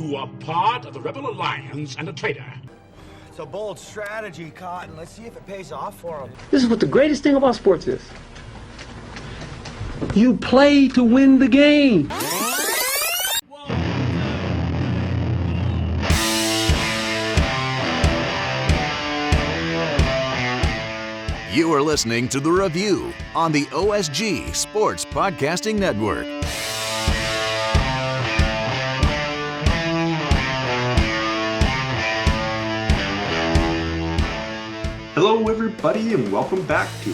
You are part of the Rebel Alliance and a traitor. It's a bold strategy, Cotton. Let's see if it pays off for him. This is what the greatest thing about sports is. You play to win the game. You are listening to The Review on the OSG Sports Podcasting Network. Hello, everybody, and welcome back to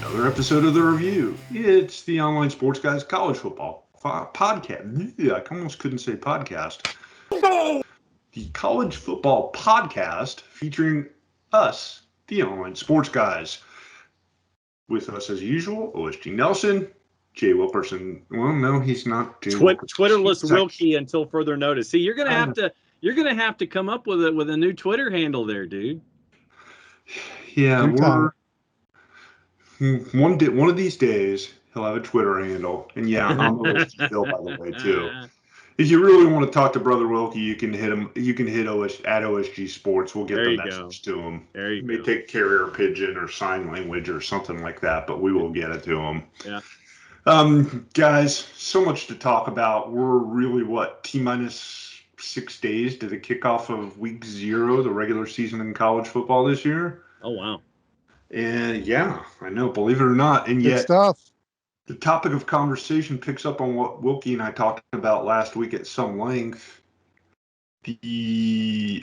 another episode of The Review. It's the Online Sports Guys College Football Podcast. I almost couldn't say podcast. The College Football Podcast featuring us, the Online Sports Guys. With us, as usual, OSG Nelson, Jay Wilkerson. Well, no, he's not. Twitterless Wilkie until further notice. See, you're gonna have to come up with a new Twitter handle there, dude. Yeah, one of these days he'll have a Twitter handle, and yeah, I'm OSG Bill, by the way, too. If you really want to talk to Brother Wilkie, you can hit him. You can hit OS at OSG Sports. We'll get the message to him. There you go. May take carrier pigeon or sign language or something like that, but we will get it to him. Yeah. Guys, so much to talk about. We're really T-minus 6 days to the kickoff of Week 0, the regular season in college football this year. Oh wow. And yeah, I know. Believe it or not, and yet. Good stuff. The topic of conversation picks up on what Wilkie and I talked about last week at some length. The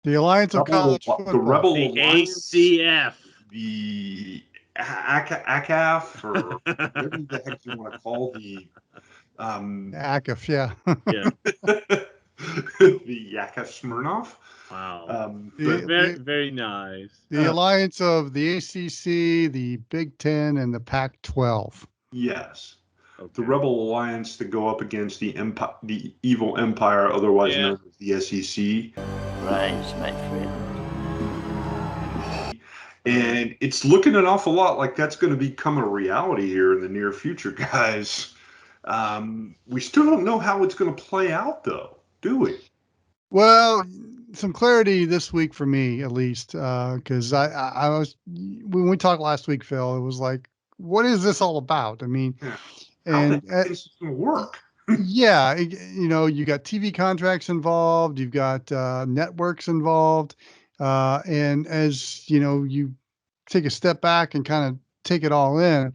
Alliance of College Football. The Rebel the Alliance. ACF. The ACAF, or whatever the heck you want to call the ACAF, yeah. Yeah. The Yakov Smirnoff. Wow. Very nice. The alliance of the ACC, the Big Ten, and the Pac-12. Yes. Okay. The Rebel Alliance to go up against the evil empire, otherwise known as the SEC. Rise, my friend. And it's looking an awful lot like that's going to become a reality here in the near future, guys. We still don't know how it's going to play out, though, do we? Well, some clarity this week for me, at least, because I was, when we talked last week, Phil, it was like, what is this all about? I mean, and it's going to work. Yeah, you got TV contracts involved, you've got networks involved, and as you take a step back and kind of take it all in,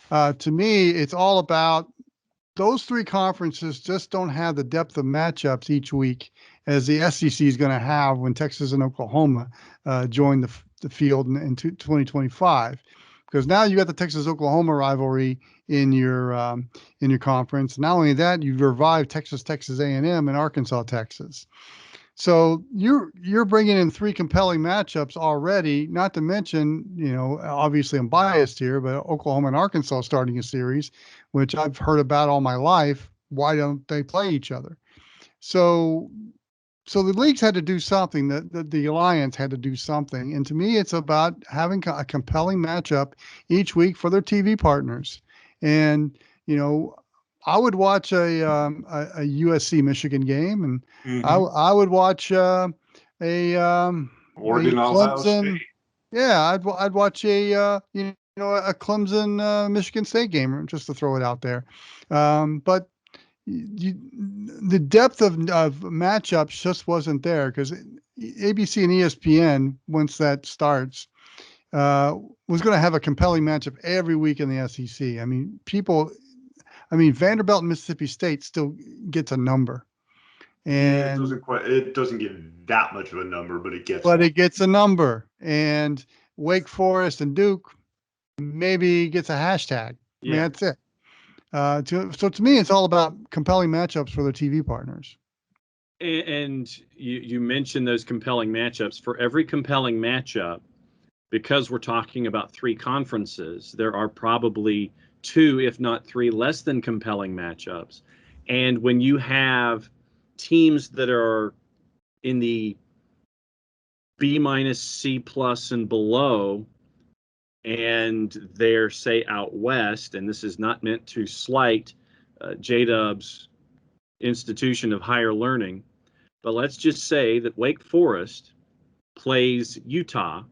to me, it's all about those three conferences just don't have the depth of matchups each week as the SEC is going to have when Texas and Oklahoma join the field in 2025. Because now you got the Texas-Oklahoma rivalry in your conference. Not only that, you've revived Texas A&M, and Arkansas, Texas. So you're bringing in three compelling matchups already. Not to mention, obviously I'm biased here, but Oklahoma and Arkansas starting a series, which I've heard about all my life. Why don't they play each other? So the leagues had to do something. The alliance had to do something. And to me, it's about having a compelling matchup each week for their TV partners. And, I would watch a USC Michigan game, and I would watch Oregon, Ohio State. Yeah, I'd watch a Clemson Michigan State game, just to throw it out there. But the depth of matchups just wasn't there, because ABC and ESPN, once that starts, was going to have a compelling matchup every week in the SEC. Vanderbilt and Mississippi State still gets a number, and it doesn't get that much of a number, but it gets. It gets a number, and Wake Forest and Duke maybe gets a hashtag. Yeah. That's it. So to me, it's all about compelling matchups for their TV partners. And you mentioned those compelling matchups. For every compelling matchup, because we're talking about three conferences, there are probably two, if not three, less than compelling matchups. And when you have teams that are in the B-, C+ and below, and they're, say, out west, and this is not meant to slight J-Dub's institution of higher learning. But let's just say that Wake Forest plays Utah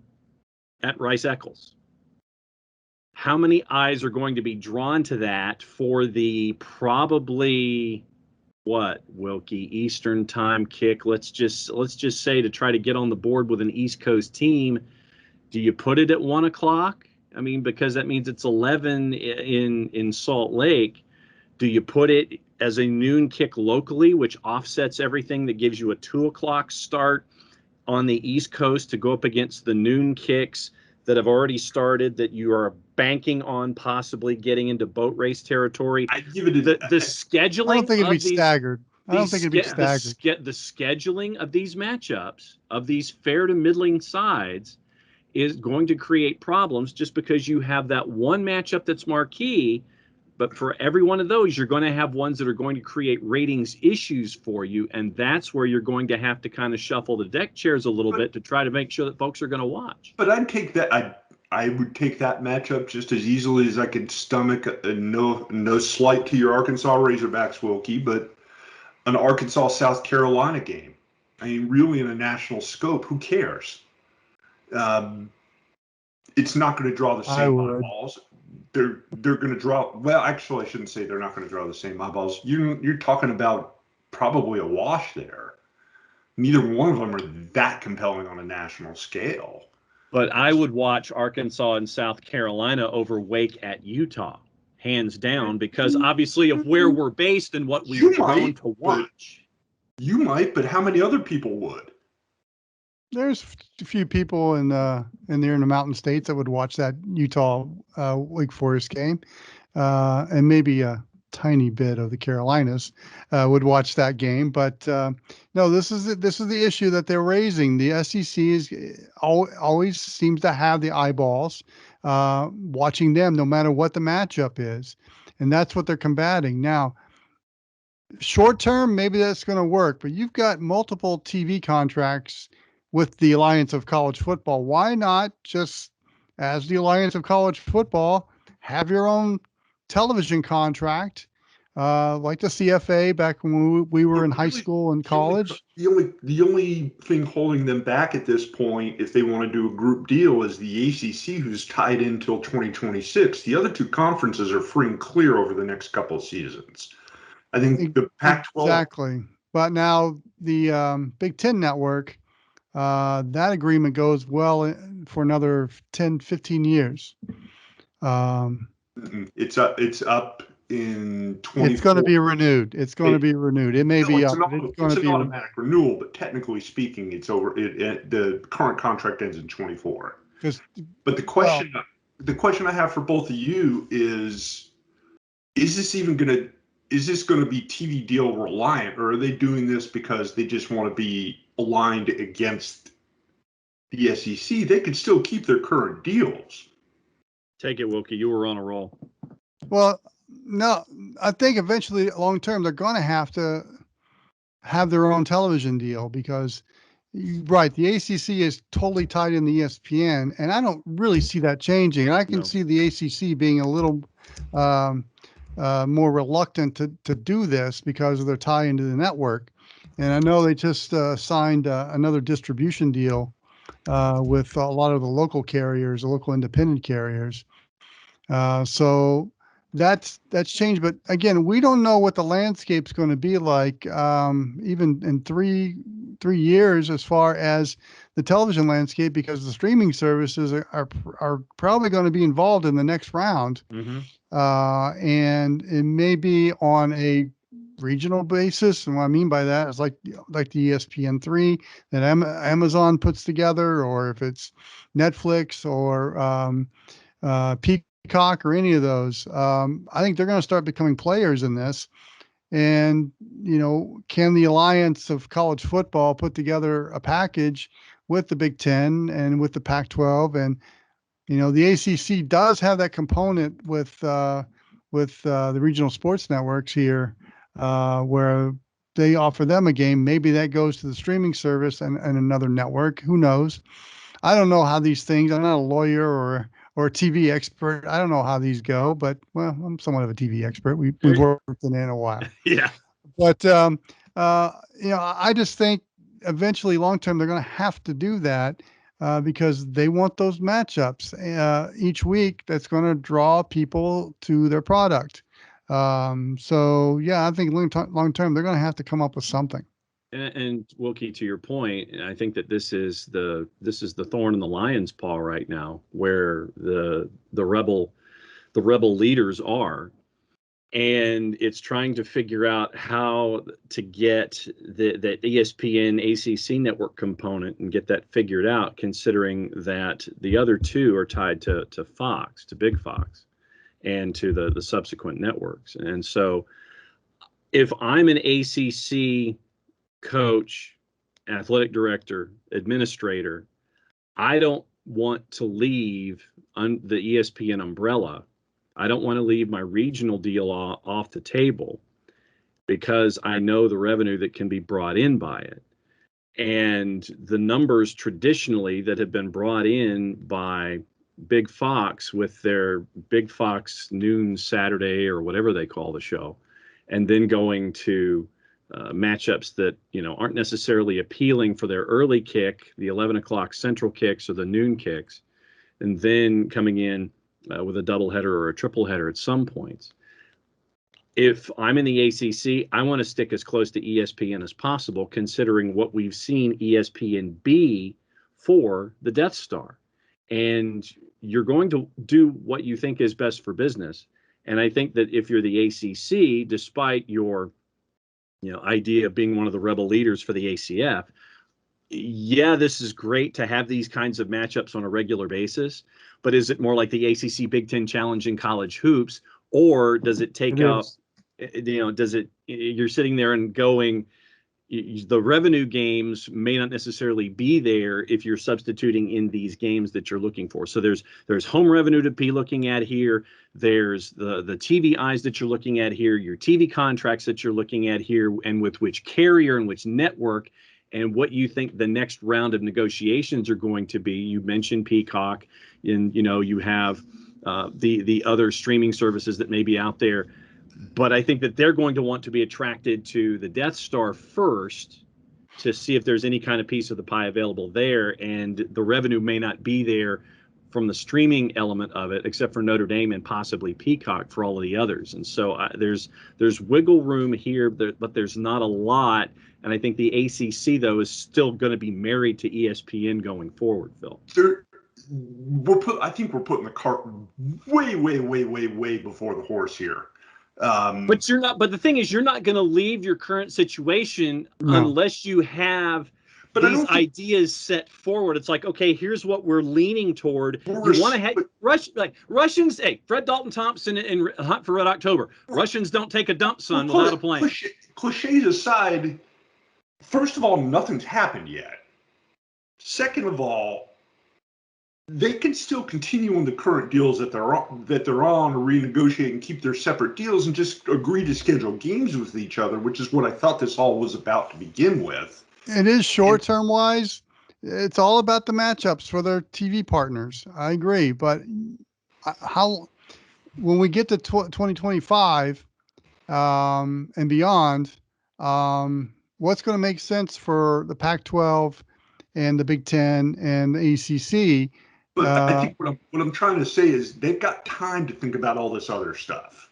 at Rice-Eccles. How many eyes are going to be drawn to that for the probably Wilkie, Eastern time kick? Let's just say, to try to get on the board with an East Coast team. Do you put it at 1 o'clock? I mean, because that means it's 11 in Salt Lake. Do you put it as a noon kick locally, which offsets everything, that gives you a 2 o'clock start on the East Coast to go up against the noon kicks that have already started, that you are banking on possibly getting into boat race territory? I'd give it the scheduling. I don't think it'd be of these, staggered. I don't think it'd be staggered. The scheduling of these matchups, of these fair to middling sides, is going to create problems, just because you have that one matchup that's marquee. But for every one of those, you're going to have ones that are going to create ratings issues for you. And that's where you're going to have to kind of shuffle the deck chairs a little bit to try to make sure that folks are going to watch. But I'd take that. I would take that matchup just as easily as I could stomach no slight to your Arkansas Razorbacks, Wilkie, but an Arkansas South Carolina game. I mean, really, in a national scope, who cares? It's not going to draw the same eyeballs. They're going to draw. Well, actually, I shouldn't say they're not going to draw the same eyeballs. You're talking about probably a wash there. Neither one of them are that compelling on a national scale. But I would watch Arkansas and South Carolina over Wake at Utah, hands down, because obviously of where we're based and what we've grown to watch. You might, but how many other people would? There's a few people in the Mountain States that would watch that Utah Wake Forest game, and maybe a tiny bit of the Carolinas would watch that game. But no, this is the issue that they're raising. The SEC always seems to have the eyeballs watching them, no matter what the matchup is, and that's what they're combating now. Short term, maybe that's going to work, but you've got multiple TV contracts with the Alliance of College Football. Why not just, as the Alliance of College Football, have your own television contract, like the CFA back when we were in high school and college? The only thing holding them back at this point, if they want to do a group deal, is the ACC, who's tied in till 2026. The other two conferences are free and clear over the next couple of seasons. I think the Pac-12. Exactly. But now the Big Ten Network, that agreement goes well for another 10, 15 years. It's up in 20. It's going to be renewed. It's going to be renewed. It may be up. It's an automatic renewal, but technically speaking, it's over. The current contract ends in 24. But the question I have for both of you is this going to be TV deal reliant, or are they doing this because they just want to be aligned against the SEC? They could still keep their current deals. Take it, Wilkie. You were on a roll. Well, no, I think eventually, long term, they're going to have their own television deal because, right, the ACC is totally tied in the ESPN, and I don't really see that changing. And I can see the ACC being a little more reluctant to do this because of their tie into the network. And I know they just signed another distribution deal with a lot of the local carriers, the local independent carriers. So that's changed. But again, we don't know what the landscape's going to be like, even in three years, as far as the television landscape, because the streaming services are probably going to be involved in the next round. Mm-hmm. And it may be on a regional basis. And what I mean by that is like the ESPN3 that Amazon puts together, or if it's Netflix or Peacock or any of those. I think they're going to start becoming players in this. And, can the Alliance of College Football put together a package with the Big Ten and with the Pac-12? And, the ACC does have that component with the regional sports networks here, where they offer them a game. Maybe that goes to the streaming service and another network. Who knows? I don't know how these things. I'm not a lawyer or a TV expert. I don't know how these go, but well, I'm somewhat of a TV expert. We've worked in it a while. Yeah. But I just think eventually, long term, they're going to have to do that because they want those matchups each week. That's going to draw people to their product. So yeah, I think long term, they're going to have to come up with something. And Wilkie, to your point, I think that this is the thorn in the lion's paw right now, where the rebel leaders are, and it's trying to figure out how to get that ESPN ACC network component and get that figured out, considering that the other two are tied to Fox, to Big Fox, and to the subsequent networks. And so, if I'm an ACC coach, athletic director, administrator, I don't want to leave the ESPN umbrella. I don't want to leave my regional deal off the table because I know the revenue that can be brought in by it. And the numbers traditionally that have been brought in by Big Fox with their Big Fox noon Saturday or whatever they call the show, and then going to matchups that aren't necessarily appealing for their early kick, the 11 o'clock central kicks or the noon kicks, and then coming in with a doubleheader or a triple header at some points. If I'm in the ACC, I want to stick as close to ESPN as possible, considering what we've seen ESPN be for the Death Star. And you're going to do what you think is best for business. And I think that if you're the ACC, despite your idea of being one of the rebel leaders for the ACF, yeah, this is great to have these kinds of matchups on a regular basis, but is it more like the ACC Big Ten Challenge in college hoops, or does it take out, you're sitting there and going, the revenue games may not necessarily be there if you're substituting in these games that you're looking for. So there's home revenue to be looking at here. There's the TV eyes that you're looking at here, your TV contracts that you're looking at here, and with which carrier and which network, and what you think the next round of negotiations are going to be. You mentioned Peacock, and you have the other streaming services that may be out there. But I think that they're going to want to be attracted to the Death Star first to see if there's any kind of piece of the pie available there. And the revenue may not be there from the streaming element of it, except for Notre Dame and possibly Peacock for all of the others. And so there's wiggle room here, but there's not a lot. And I think the ACC, though, is still going to be married to ESPN going forward, Phil. I think we're putting the cart way before the horse here. But you're not. But the thing is, you're not going to leave your current situation unless you have these ideas set forward. It's like, okay, here's what we're leaning toward. You want to have Russians. Hey, Fred Dalton Thompson in Hunt for Red October. Russians don't take a dump, son, without a plane. Cliches aside, first of all, nothing's happened yet. Second of all, they can still continue on the current deals that they're on, or renegotiate and keep their separate deals and just agree to schedule games with each other, which is what I thought this all was about to begin with. It is short-term wise. It's all about the matchups for their TV partners. I agree, but when we get to 2025 and beyond, what's going to make sense for the Pac-12 and the Big Ten and the ACC? But I think what I'm trying to say is they've got time to think about all this other stuff.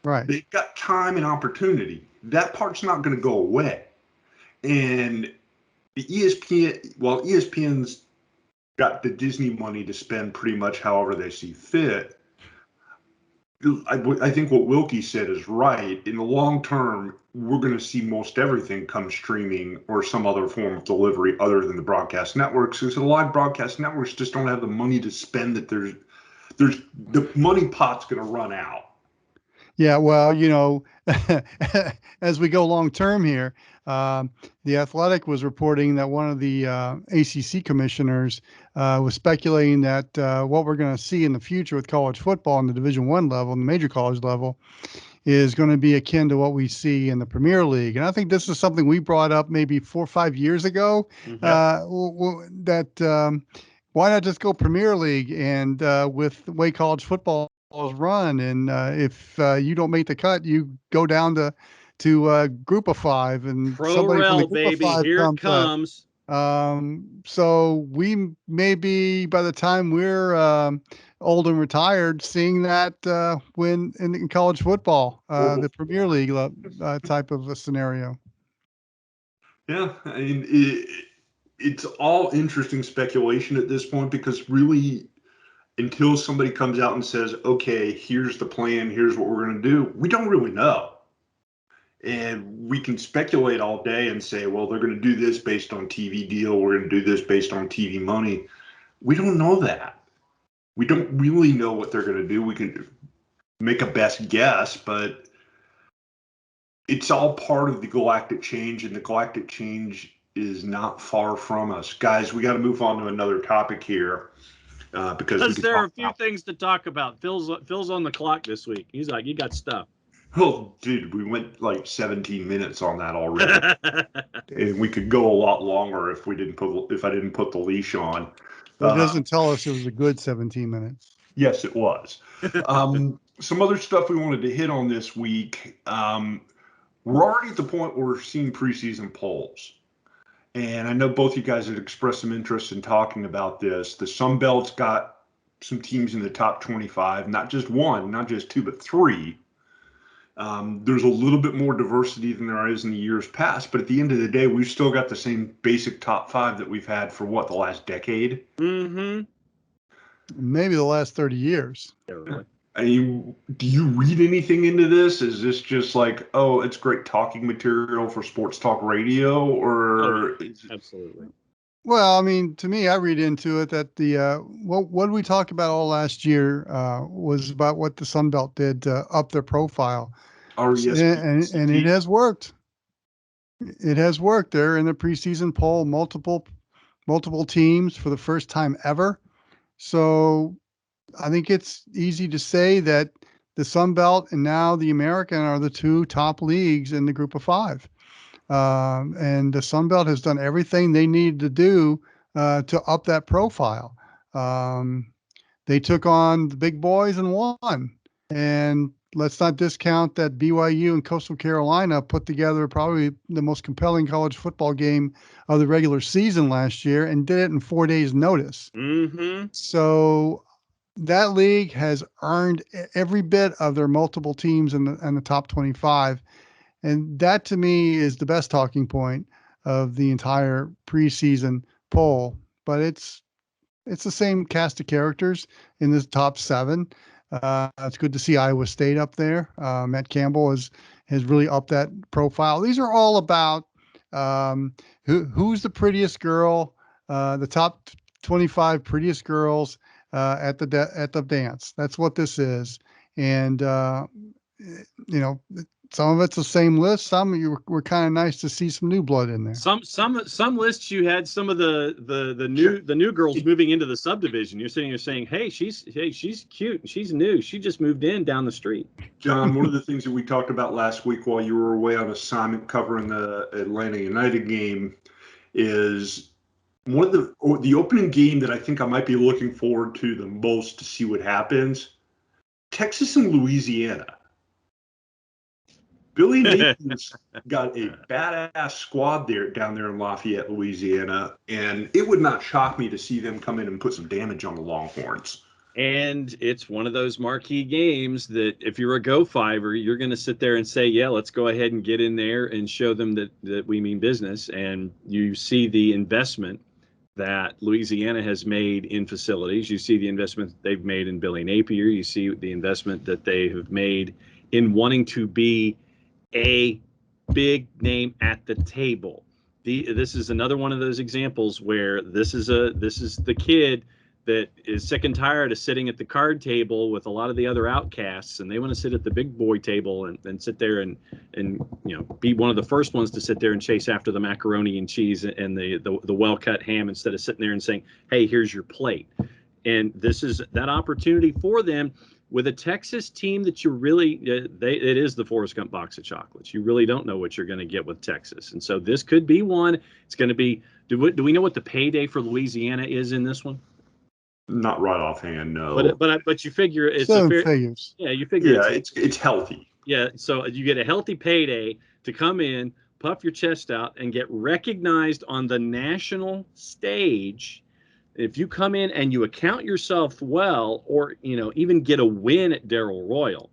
Right. They've got time and opportunity. That part's not going to go away. And the ESPN's got the Disney money to spend pretty much however they see fit. I think what Wilkie said is right. In the long term, we're going to see most everything come streaming or some other form of delivery other than the broadcast networks. Because a lot of broadcast networks just don't have the money to spend. That there's the money pot's going to run out. Yeah, well, as we go long term here, the Athletic was reporting that one of the ACC commissioners was speculating that what we're going to see in the future with college football on the Division I level and the major college level is going to be akin to what we see in the Premier League. And I think this is something we brought up maybe 4 or 5 years ago, that why not just go Premier League and with the way college football is run, and if you don't make the cut, you go down to to Group of Five, and somebody from the Pro-Rel, Group of baby, Five here it comes up. comes. So we may be, by the time we're old and retired, seeing that win in college football, the Premier League type of a scenario. Yeah, I mean, it's all interesting speculation at this point, because really, until somebody comes out and says, okay, here's the plan, here's what we're going to do, we don't really know. And we can speculate all day and say, well, they're going to do this based on TV deal, we're going to do this based on TV money. We don't know that. We don't really know what they're going to do. We can make a best guess, but it's all part of the galactic change, and the galactic change is not far from us. Guys, we got to move on to another topic here, because there are a few things to talk about. Phil's on the clock this week. He's like, you got stuff. Oh, dude, we went like 17 minutes on that already, and we could go a lot longer if I didn't put the leash on. It doesn't tell us it was a good 17 minutes. Yes, it was. Some other stuff we wanted to hit on this week. We're already at the point where we're seeing preseason polls. And I know both you guys had expressed some interest in talking about this. The Sun Belt's got some teams in the top 25, not just one, not just two, but three. There's a little bit more diversity than there is in the years past, but at the end of the day, we've still got the same basic top five that we've had for the last decade? Mm-hmm. Maybe the last 30 years. Yeah, really. I mean, do you read anything into this? Is this just like, oh, it's great talking material for sports talk radio, or? Absolutely. Well, I mean, to me, I read into it that what we talked about all last year was about what the Sun Belt did to up their profile. Yes, and it has worked. It has worked. They're in the preseason poll, multiple teams for the first time ever. So I think it's easy to say that the Sun Belt and now the American are the two top leagues in the Group of Five. And the Sun Belt has done everything they needed to do to up that profile. They took on the big boys and won. And let's not discount that BYU and Coastal Carolina put together probably the most compelling college football game of the regular season last year and did it in 4 days' notice. Mm-hmm. So that league has earned every bit of their multiple teams in the top 25. And that, to me, is the best talking point of the entire preseason poll. But it's the same cast of characters in the top seven. It's good to see Iowa State up there. Matt Campbell has really upped that profile. These are all about who's the prettiest girl, the top 25 prettiest girls at the dance. That's what this is. And some of it's the same list. Some you were kind of nice to see some new blood in there. Some lists you had some of the new girls moving into the subdivision. You're sitting here saying, hey, she's cute and she's new. She just moved in down the street. John, one of the things that we talked about last week while you were away on assignment covering the Atlanta United game is one of the opening game that I think I might be looking forward to the most to see what happens. Texas and Louisiana. Billy Nathan's got a badass squad down there in Lafayette, Louisiana, and it would not shock me to see them come in and put some damage on the Longhorns. And it's one of those marquee games that if you're a Go-Fiver, you're going to sit there and say, yeah, let's go ahead and get in there and show them that we mean business. And you see the investment that Louisiana has made in facilities. You see the investment they've made in Billy Napier. You see the investment that they have made in wanting to be a big name at the table. This is another one of those examples where this is the kid that is sick and tired of sitting at the card table with a lot of the other outcasts, and they want to sit at the big boy table and sit there and be one of the first ones to sit there and chase after the macaroni and cheese and the well-cut ham instead of sitting there and saying, hey, here's your plate. And this is that opportunity for them with a Texas team that you really, it is the Forrest Gump box of chocolates. You really don't know what you're going to get with Texas. And so this could be one. It's going to be, do we know what the payday for Louisiana is in this one? Not right offhand, no. But you figure it's Seven figures. Yeah, you figure. Yeah, it's healthy. Yeah, so you get a healthy payday to come in, puff your chest out, and get recognized on the national stage. If you come in and you account yourself well, or even get a win at Darrell Royal,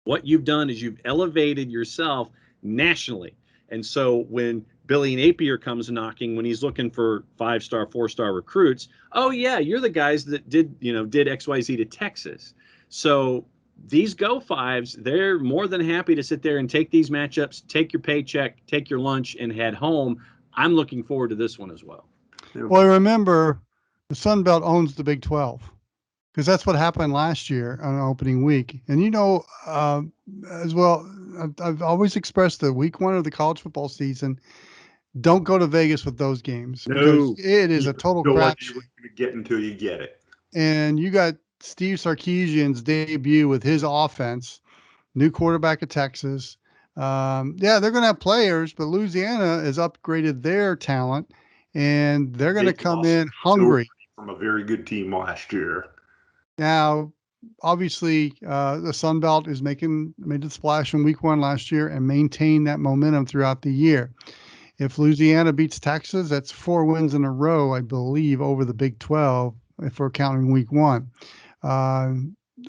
what you've done is you've elevated yourself nationally. And so when Billy Napier comes knocking, when he's looking for 5-star, 4-star recruits, oh yeah, you're the guys that did XYZ to Texas. So these Go Fives, they're more than happy to sit there and take these matchups, take your paycheck, take your lunch, and head home. I'm looking forward to this one as well. Well, remember, the Sun Belt owns the Big 12, because that's what happened last year on opening week. And as well, I've always expressed that week 1 of the college football season, don't go to Vegas with those games. No, because it is a total no crap. idea what you're going to get until you get it. And you got Steve Sarkisian's debut with his offense, new quarterback at Texas. They're going to have players, but Louisiana has upgraded their talent, and they're going to come in hungry. From a very good team last year. Now, obviously, the Sun Belt is made the splash in week 1 last year and maintained that momentum throughout the year. If Louisiana beats Texas, that's 4 wins in a row, I believe, over the Big 12, if we're counting week 1.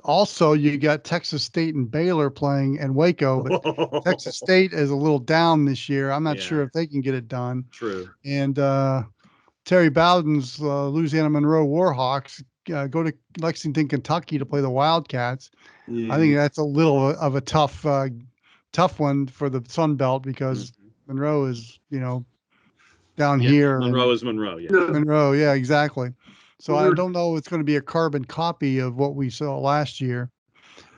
Also, you got Texas State and Baylor playing in Waco, but Texas State is a little down this year. I'm not sure if they can get it done. True. And Terry Bowden's Louisiana Monroe Warhawks go to Lexington, Kentucky to play the Wildcats. Yeah. I think that's a little of a tough one for the Sun Belt, because Monroe is, down here. Monroe is Monroe. Yeah. Monroe. Yeah, exactly. So I don't know if it's going to be a carbon copy of what we saw last year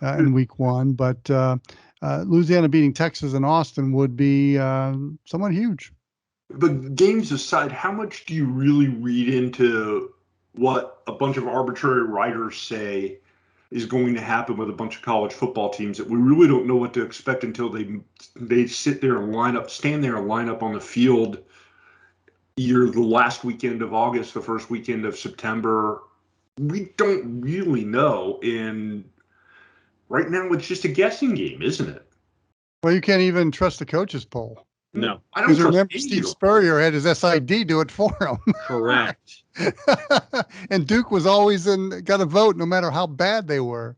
in week 1, but Louisiana beating Texas and Austin would be somewhat huge. But games aside, how much do you really read into what a bunch of arbitrary writers say is going to happen with a bunch of college football teams that we really don't know what to expect until they sit there and stand there and line up on the field either the last weekend of August, the first weekend of September? We don't really know. And right now it's just a guessing game, isn't it? Well, you can't even trust the coaches poll. No. I don't remember Steve Spurrier had his SID do it for him. Correct. And Duke was always got a vote no matter how bad they were.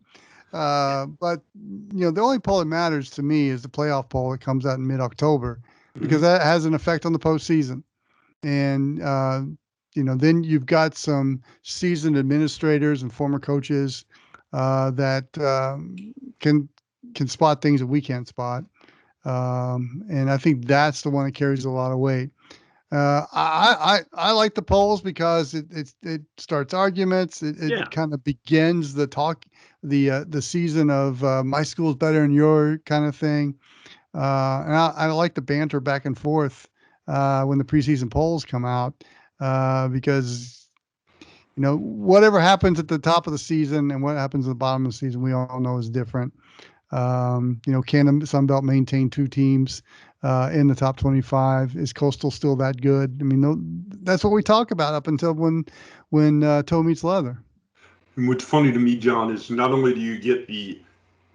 But the only poll that matters to me is the playoff poll that comes out in mid-October, because that has an effect on the postseason. And then you've got some seasoned administrators and former coaches that can spot things that we can't spot. And I think that's the one that carries a lot of weight. I like the polls because it starts arguments. It kind of begins the talk, the season of my school's better than your kind of thing. And I like the banter back and forth when the preseason polls come out, because whatever happens at the top of the season and what happens at the bottom of the season, we all know is different. Can the Sun Belt maintain 2 teams in the top 25? Is Coastal still that good? I mean, that's what we talk about up until when toe meets leather. And what's funny to me, John, is not only do you get the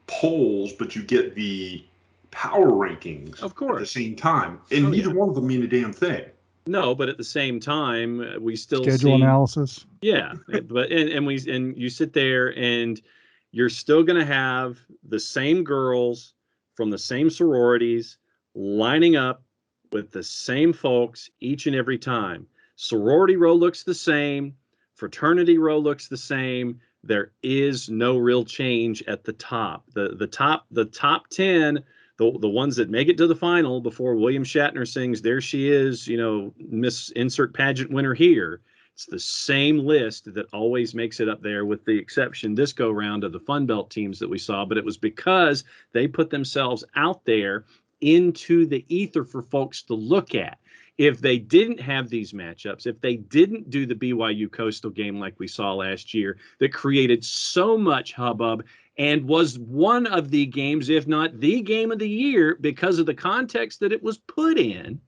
polls, but you get the power rankings, of course, at the same time, and neither one of them mean a damn thing. No, but at the same time, we still schedule analysis. Yeah, but and you sit there and you're still going to have the same girls from the same sororities lining up with the same folks each and every time. Sorority row looks the same. Fraternity row looks the same. There is no real change at the top. The top 10, the ones that make it to the final before William Shatner sings, "There she is, Miss Insert Pageant winner here." It's the same list that always makes it up there, with the exception this go round of the Fun Belt teams that we saw. But it was because they put themselves out there into the ether for folks to look at. If they didn't have these matchups, if they didn't do the BYU Coastal game like we saw last year, that created so much hubbub and was one of the games, if not the game of the year, because of the context that it was put in,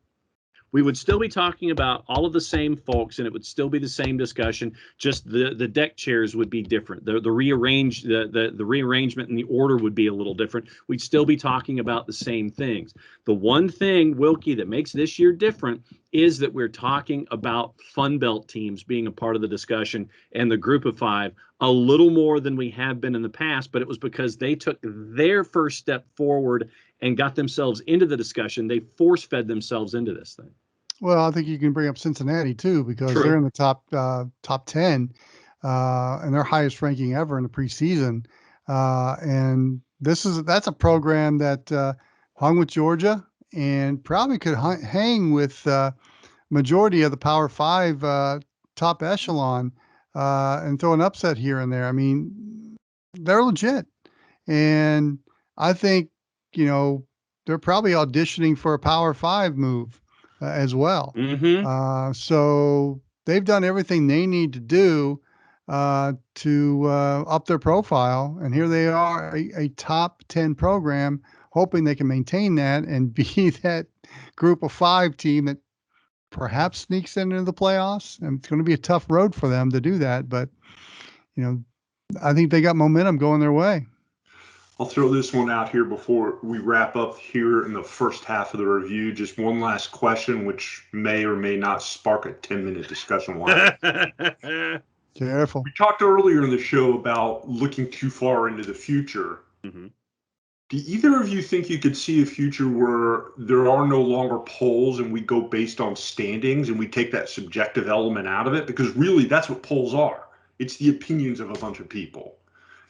We would still be talking about all of the same folks, and it would still be the same discussion. Just the deck chairs would be different. The rearrangement and the order would be a little different. We'd still be talking about the same things. The one thing, Wilkie, that makes this year different is that we're talking about Fun Belt teams being a part of the discussion and the Group of Five a little more than we have been in the past. But it was because they took their first step forward and got themselves into the discussion. They force-fed themselves into this thing. Well, I think you can bring up Cincinnati too, because True. they're in the top 10, and their highest ranking ever in the preseason. And that's a program that hung with Georgia and probably could hang with majority of the Power Five top echelon and throw an upset here and there. I mean, they're legit, and I think, they're probably auditioning for a Power Five move as well. Mm-hmm. So they've done everything they need to do to up their profile. And here they are, a top 10 program, hoping they can maintain that and be that Group of Five team that perhaps sneaks into the playoffs. And it's going to be a tough road for them to do that. But, I think they got momentum going their way. I'll throw this one out here before we wrap up here in the first half of the review. Just one last question, which may or may not spark a 10-minute discussion. Careful. We talked earlier in the show about looking too far into the future. Mm-hmm. Do either of you think you could see a future where there are no longer polls and we go based on standings and we take that subjective element out of it? Because really, that's what polls are. It's the opinions of a bunch of people.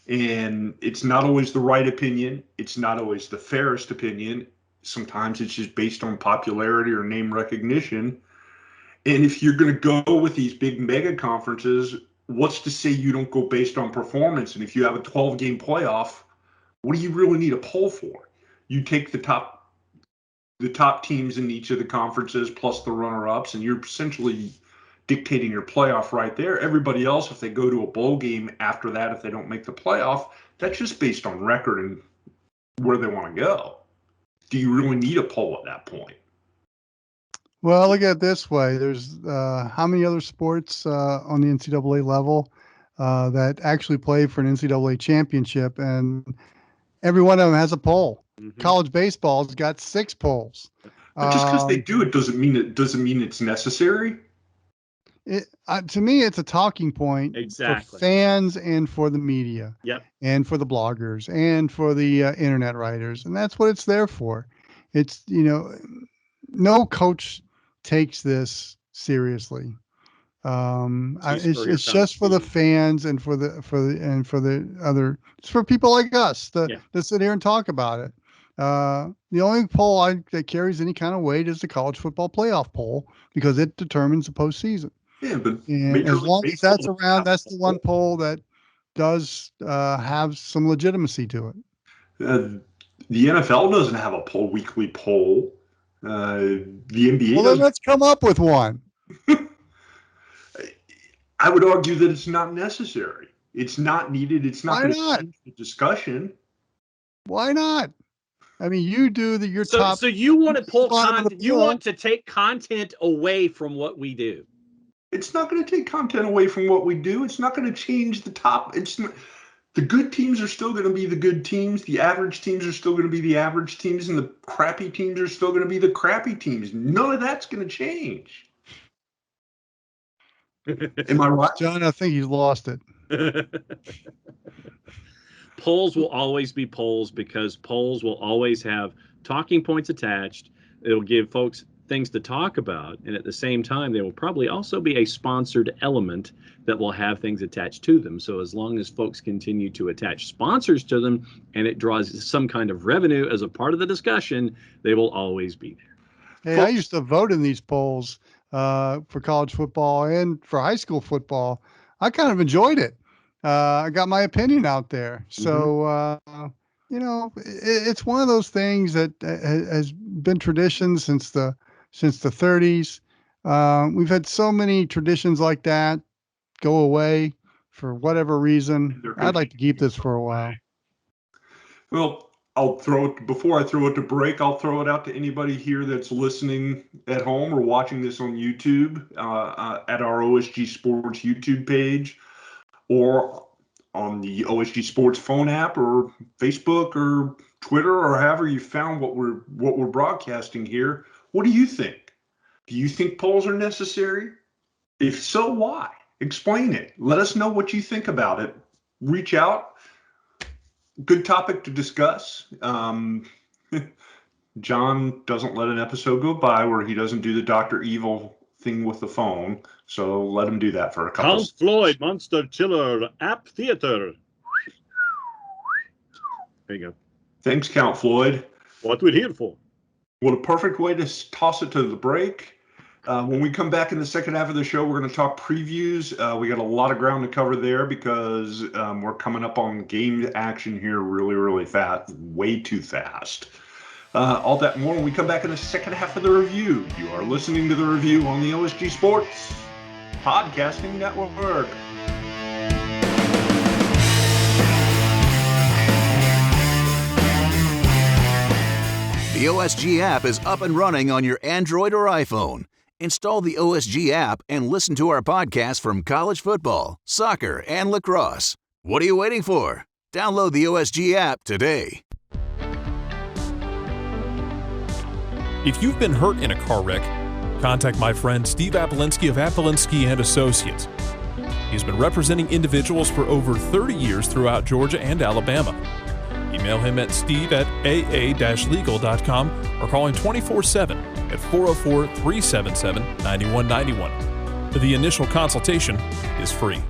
And it's not always the right opinion. It's not always the fairest opinion. Sometimes it's just based on popularity or name recognition. And if you're going to go with these big mega conferences, what's to say you don't go based on performance? And if you have a 12-game playoff, what do you really need a poll for? You take the top teams in each of the conferences plus the runner-ups, and you're essentially dictating your playoff right there. Everybody else, if they go to a bowl game after that, if they don't make the playoff, that's just based on record and where they want to go. Do you really need a poll at that point? Well, look at it this way. There's how many other sports on the NCAA level that actually play for an NCAA championship, and every one of them has a poll. Mm-hmm. College baseball's got 6 polls. But just because they do it doesn't mean it's necessary. To me, it's a talking point for fans and for the media, and for the bloggers and for the internet writers, and that's what it's there for. It's no coach takes this seriously. It's just for the fans and for the other. It's for people like us that sit here and talk about it. The only poll that carries any kind of weight is the college football playoff poll, because it determines the postseason. Yeah, but as long as that's around, that's the one poll that does have some legitimacy to it. The NFL doesn't have a weekly poll. The NBA. Well, then let's come up with one. I would argue that it's not necessary. It's not needed. It's not going to change the discussion. Why not? I mean, you do your top. So you want to pull content. You want to take content away from what we do. It's not going to take content away from what we do. It's not going to change the top. The good teams are still going to be the good teams. The average teams are still going to be the average teams, and the crappy teams are still going to be the crappy teams. None of that's going to change. Am I right, John? I think you lost it. Polls will always be polls, because polls will always have talking points attached. It'll give folks things to talk about, and at the same time there will probably also be a sponsored element that will have things attached to them. So as long as folks continue to attach sponsors to them and it draws some kind of revenue as a part of the discussion, they will always be there. Hey, I used to vote in these polls for college football and for high school football. I kind of enjoyed it. I got my opinion out there. So it's one of those things that has been tradition since the 30s. We've had so many traditions like that go away for whatever reason. I'd like to keep this for a while. Well, before I throw it to break, I'll throw it out to anybody here that's listening at home or watching this on YouTube at our OSG Sports YouTube page, or on the OSG Sports phone app, or Facebook, or Twitter, or however you found what we're broadcasting here. What do you think? Do you think polls are necessary? If so, why? Explain it. Let us know what you think about it. Reach out. Good topic to discuss. John doesn't let an episode go by where he doesn't do the Dr. Evil thing with the phone, so let him do that for a couple. Count Floyd, Monster Chiller, App Theater. There you go. Thanks, Count Floyd. What we're here for. What a perfect way to toss it to the break. When we come back in the second half of the show, we're going to talk previews. We got a lot of ground to cover there because we're coming up on game action here really, really fast, way too fast. All that and more when we come back in the second half of the review. You are listening to the review on the OSG Sports Podcasting Network. The OSG app is up and running on your Android or iPhone. Install the OSG app and listen to our podcast from college football, soccer, and lacrosse. What are you waiting for? Download the OSG app today. If you've been hurt in a car wreck, contact my friend Steve Apolinski of Apolinski & Associates. He's been representing individuals for over 30 years throughout Georgia and Alabama. Email him at steve@aa-legal.com or call him 24/7 at 404-377-9191. The initial consultation is free.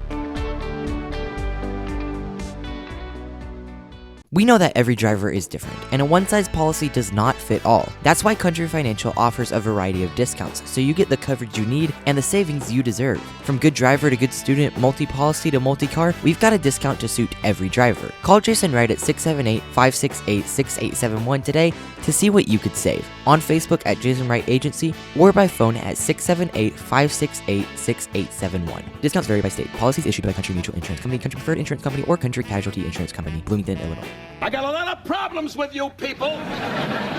We know that every driver is different, and a one-size policy does not fit all. That's why Country Financial offers a variety of discounts, so you get the coverage you need and the savings you deserve. From good driver to good student, multi-policy to multi-car, we've got a discount to suit every driver. Call Jason Wright at 678-568-6871 today to see what you could save. On Facebook at Jason Wright Agency or by phone at 678-568-6871. Discounts vary by state. Policies issued by Country Mutual Insurance Company, Country Preferred Insurance Company, or Country Casualty Insurance Company, Bloomington, Illinois. I got a lot of problems with you people.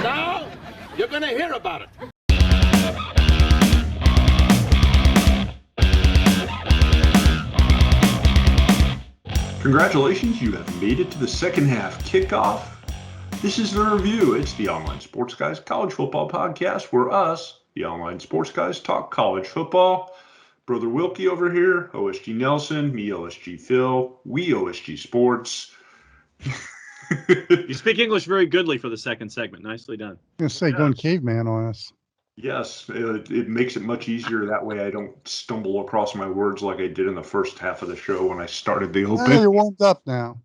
Now, you're going to hear about it. Congratulations, you have made it to the second half kickoff. This is the review. It's the Online Sports Guys College Football Podcast, where us, the Online Sports Guys, talk college football. Brother Wilkie over here, OSG Nelson, me OSG Phil, we OSG Sports. You speak English very goodly for the second segment. Nicely done. I'm going to say going caveman on us. Yes, it makes it much easier. That way I don't stumble across my words like I did in the first half of the show when I started the open. Hey, you're warmed up now.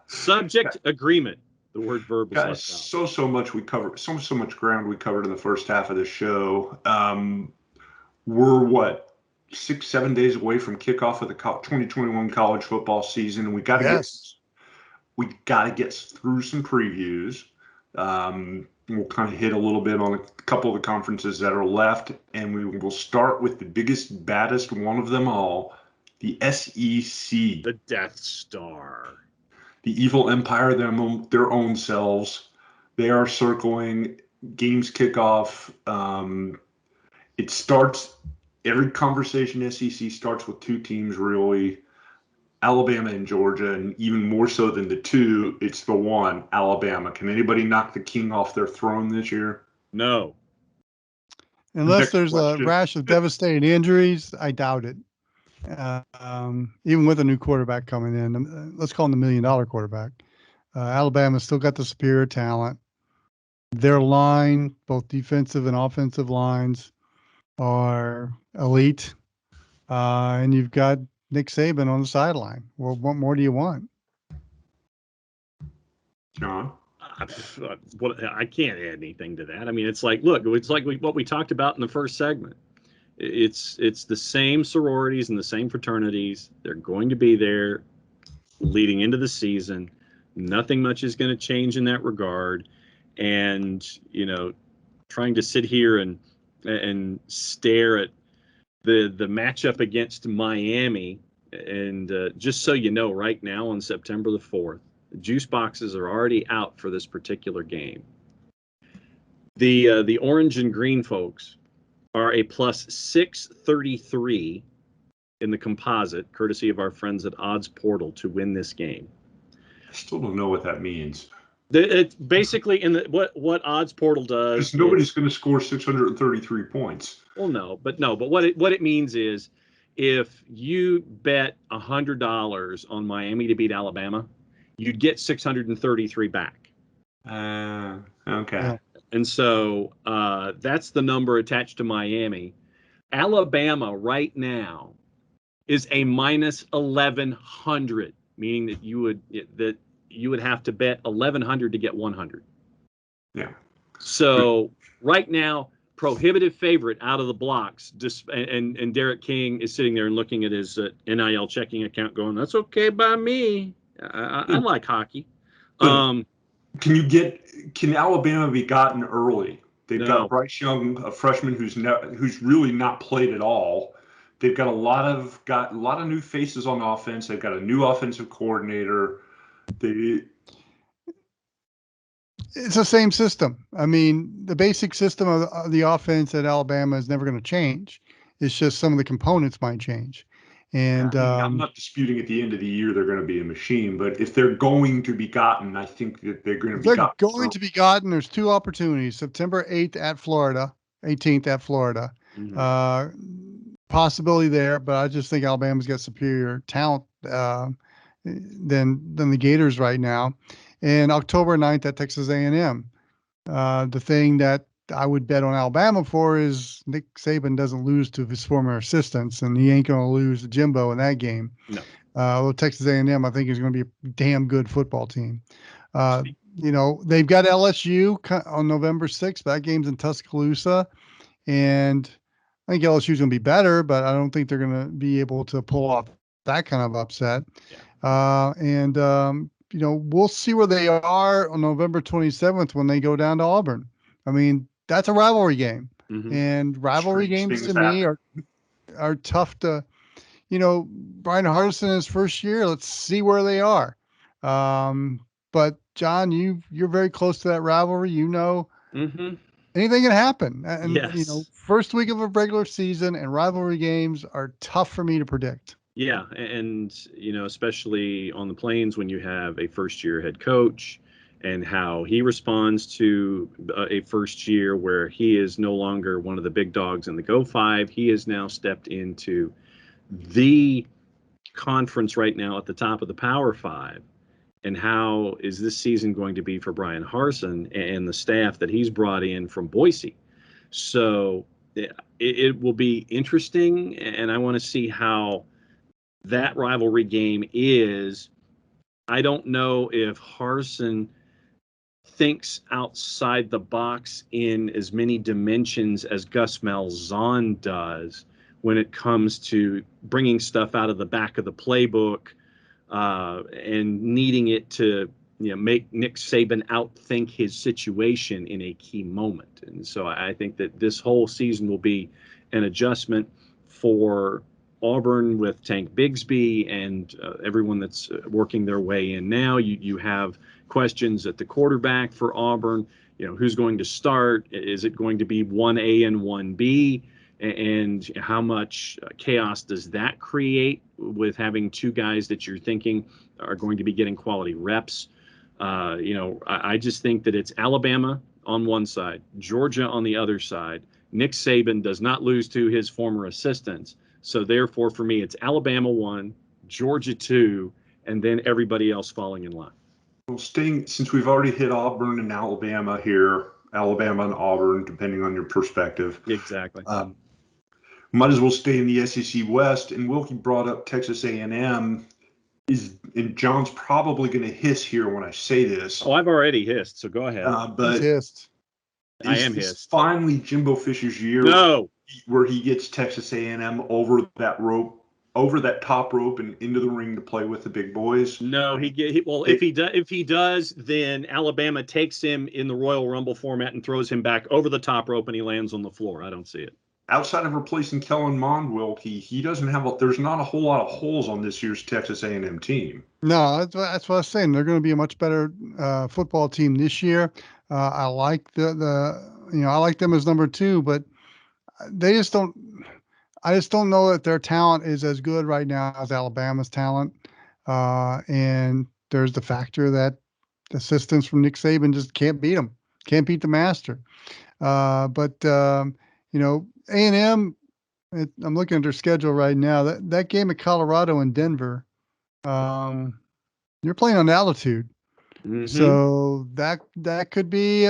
Subject agreement. The word verb is Guys, left out. so much we covered. So much ground we covered in the first half of the show. We're 6-7 days away from kickoff of the 2021 college football season. We got to get through some previews. We'll kind of hit a little bit on a couple of the conferences that are left, and we will start with the biggest, baddest one of them all, the SEC. The Death Star. The evil empire, their own selves. They are circling. Games kickoff. It starts, every conversation SEC starts with two teams, really, Alabama and Georgia, and even more so than the two, it's the one, Alabama. Can anybody knock the king off their throne this year? No. Unless there's a rash of devastating injuries, I doubt it. Even with a new quarterback coming in, let's call him the $1 million quarterback. Alabama's still got the superior talent. Their line, both defensive and offensive lines, are elite. And you've got Nick Saban on the sideline. Well, what more do you want? John? I can't add anything to that. I mean, it's like what we talked about in the first segment. It's the same sororities and the same fraternities. They're going to be there leading into the season. Nothing much is going to change in that regard. And, trying to sit here and stare at the matchup against Miami, and just so you know, right now on September the 4th, The juice boxes are already out for this particular game. The orange and green folks are a plus 633 in the composite, courtesy of our friends at Odds Portal, to win this game. I still don't know what that means. It's basically what Odds Portal does. Because nobody's going to score 633 points. Well, no, but what it means is, if you bet $100 on Miami to beat Alabama, you'd get 633 back. Okay. Yeah. And so that's the number attached to Miami. Alabama right now is a minus 1,100, meaning that you would have to bet 1,100 to get 100. Yeah. So right now, prohibitive favorite out of the blocks. And Derek King is sitting there and looking at his NIL checking account, going, "That's okay by me. I like hockey." Can Alabama be gotten early? They've No. got Bryce Young, a freshman who's really not played at all. They've got a lot of new faces on offense. They've got a new offensive coordinator. It's the same system. I mean, the basic system of the offense at Alabama is never going to change. It's just some of the components might change. And I'm not disputing at the end of the year they're going to be a machine, but if they're going to be gotten, I think that they're going to be gotten. They're going to be gotten. There's two opportunities: September 8th at Florida, 18th at Florida. Mm-hmm. Possibility there, but I just think Alabama's got superior talent than the Gators right now. And October 9th at Texas A&M. The thing that I would bet on Alabama for is Nick Saban doesn't lose to his former assistants, and he ain't going to lose to Jimbo in that game. No. Although Texas A&M, I think, is going to be a damn good football team. They've got LSU on November 6th. That game's in Tuscaloosa, and I think LSU's going to be better, but I don't think they're going to be able to pull off that kind of upset. Yeah. We'll see where they are on November 27th when they go down to Auburn. I mean, that's a rivalry game. Mm-hmm. And rivalry games to me are tough to, Brian Hardison in his first year, let's see where they are. But John, you're very close to that rivalry, Mm-hmm. Anything can happen. And, Yes. First week of a regular season and rivalry games are tough for me to predict. Yeah, and especially on the Plains when you have a first-year head coach and how he responds to a first year where he is no longer one of the big dogs in the Go Five. He has now stepped into the conference right now at the top of the Power Five. And how is this season going to be for Brian Harsin and the staff that he's brought in from Boise? So it will be interesting, and I want to see how that rivalry game is. I don't know if Harsin thinks outside the box in as many dimensions as Gus Malzahn does when it comes to bringing stuff out of the back of the playbook and needing it to make Nick Saban outthink his situation in a key moment. And so I think that this whole season will be an adjustment for Auburn with Tank Bigsby and everyone that's working their way in now. You have questions at the quarterback for Auburn. Who's going to start? Is it going to be 1A and 1B? And how much chaos does that create with having two guys that you're thinking are going to be getting quality reps? I just think that it's Alabama on one side, Georgia on the other side. Nick Saban does not lose to his former assistants. So therefore, for me, it's Alabama 1, Georgia 2, and then everybody else falling in line. Well, since we've already hit Auburn and Alabama here, Alabama and Auburn, depending on your perspective. Exactly. Might as well stay in the SEC West. And Wilkie brought up Texas A&M. And John's probably going to hiss here when I say this. Oh, I've already hissed, so go ahead. But He's hissed. I am hissed. Finally, Jimbo Fisher's year. No. Where he gets Texas A&M over that top rope and into the ring to play with the big boys. No, if he does, then Alabama takes him in the Royal Rumble format and throws him back over the top rope and he lands on the floor. I don't see it. outside of replacing Kellen Mond, Wilkie, he doesn't have there's not a whole lot of holes on this year's Texas A&M team. No, that's what I was saying. They're going to be a much better football team this year. I like I like them as number 2, but they just don't. I just don't know that their talent is as good right now as Alabama's talent. And there's the factor that assistants from Nick Saban just can't beat them, can't beat the master. But A&M, I'm looking at their schedule right now. That game at Colorado and Denver, you're playing on altitude. Mm-hmm. So that could be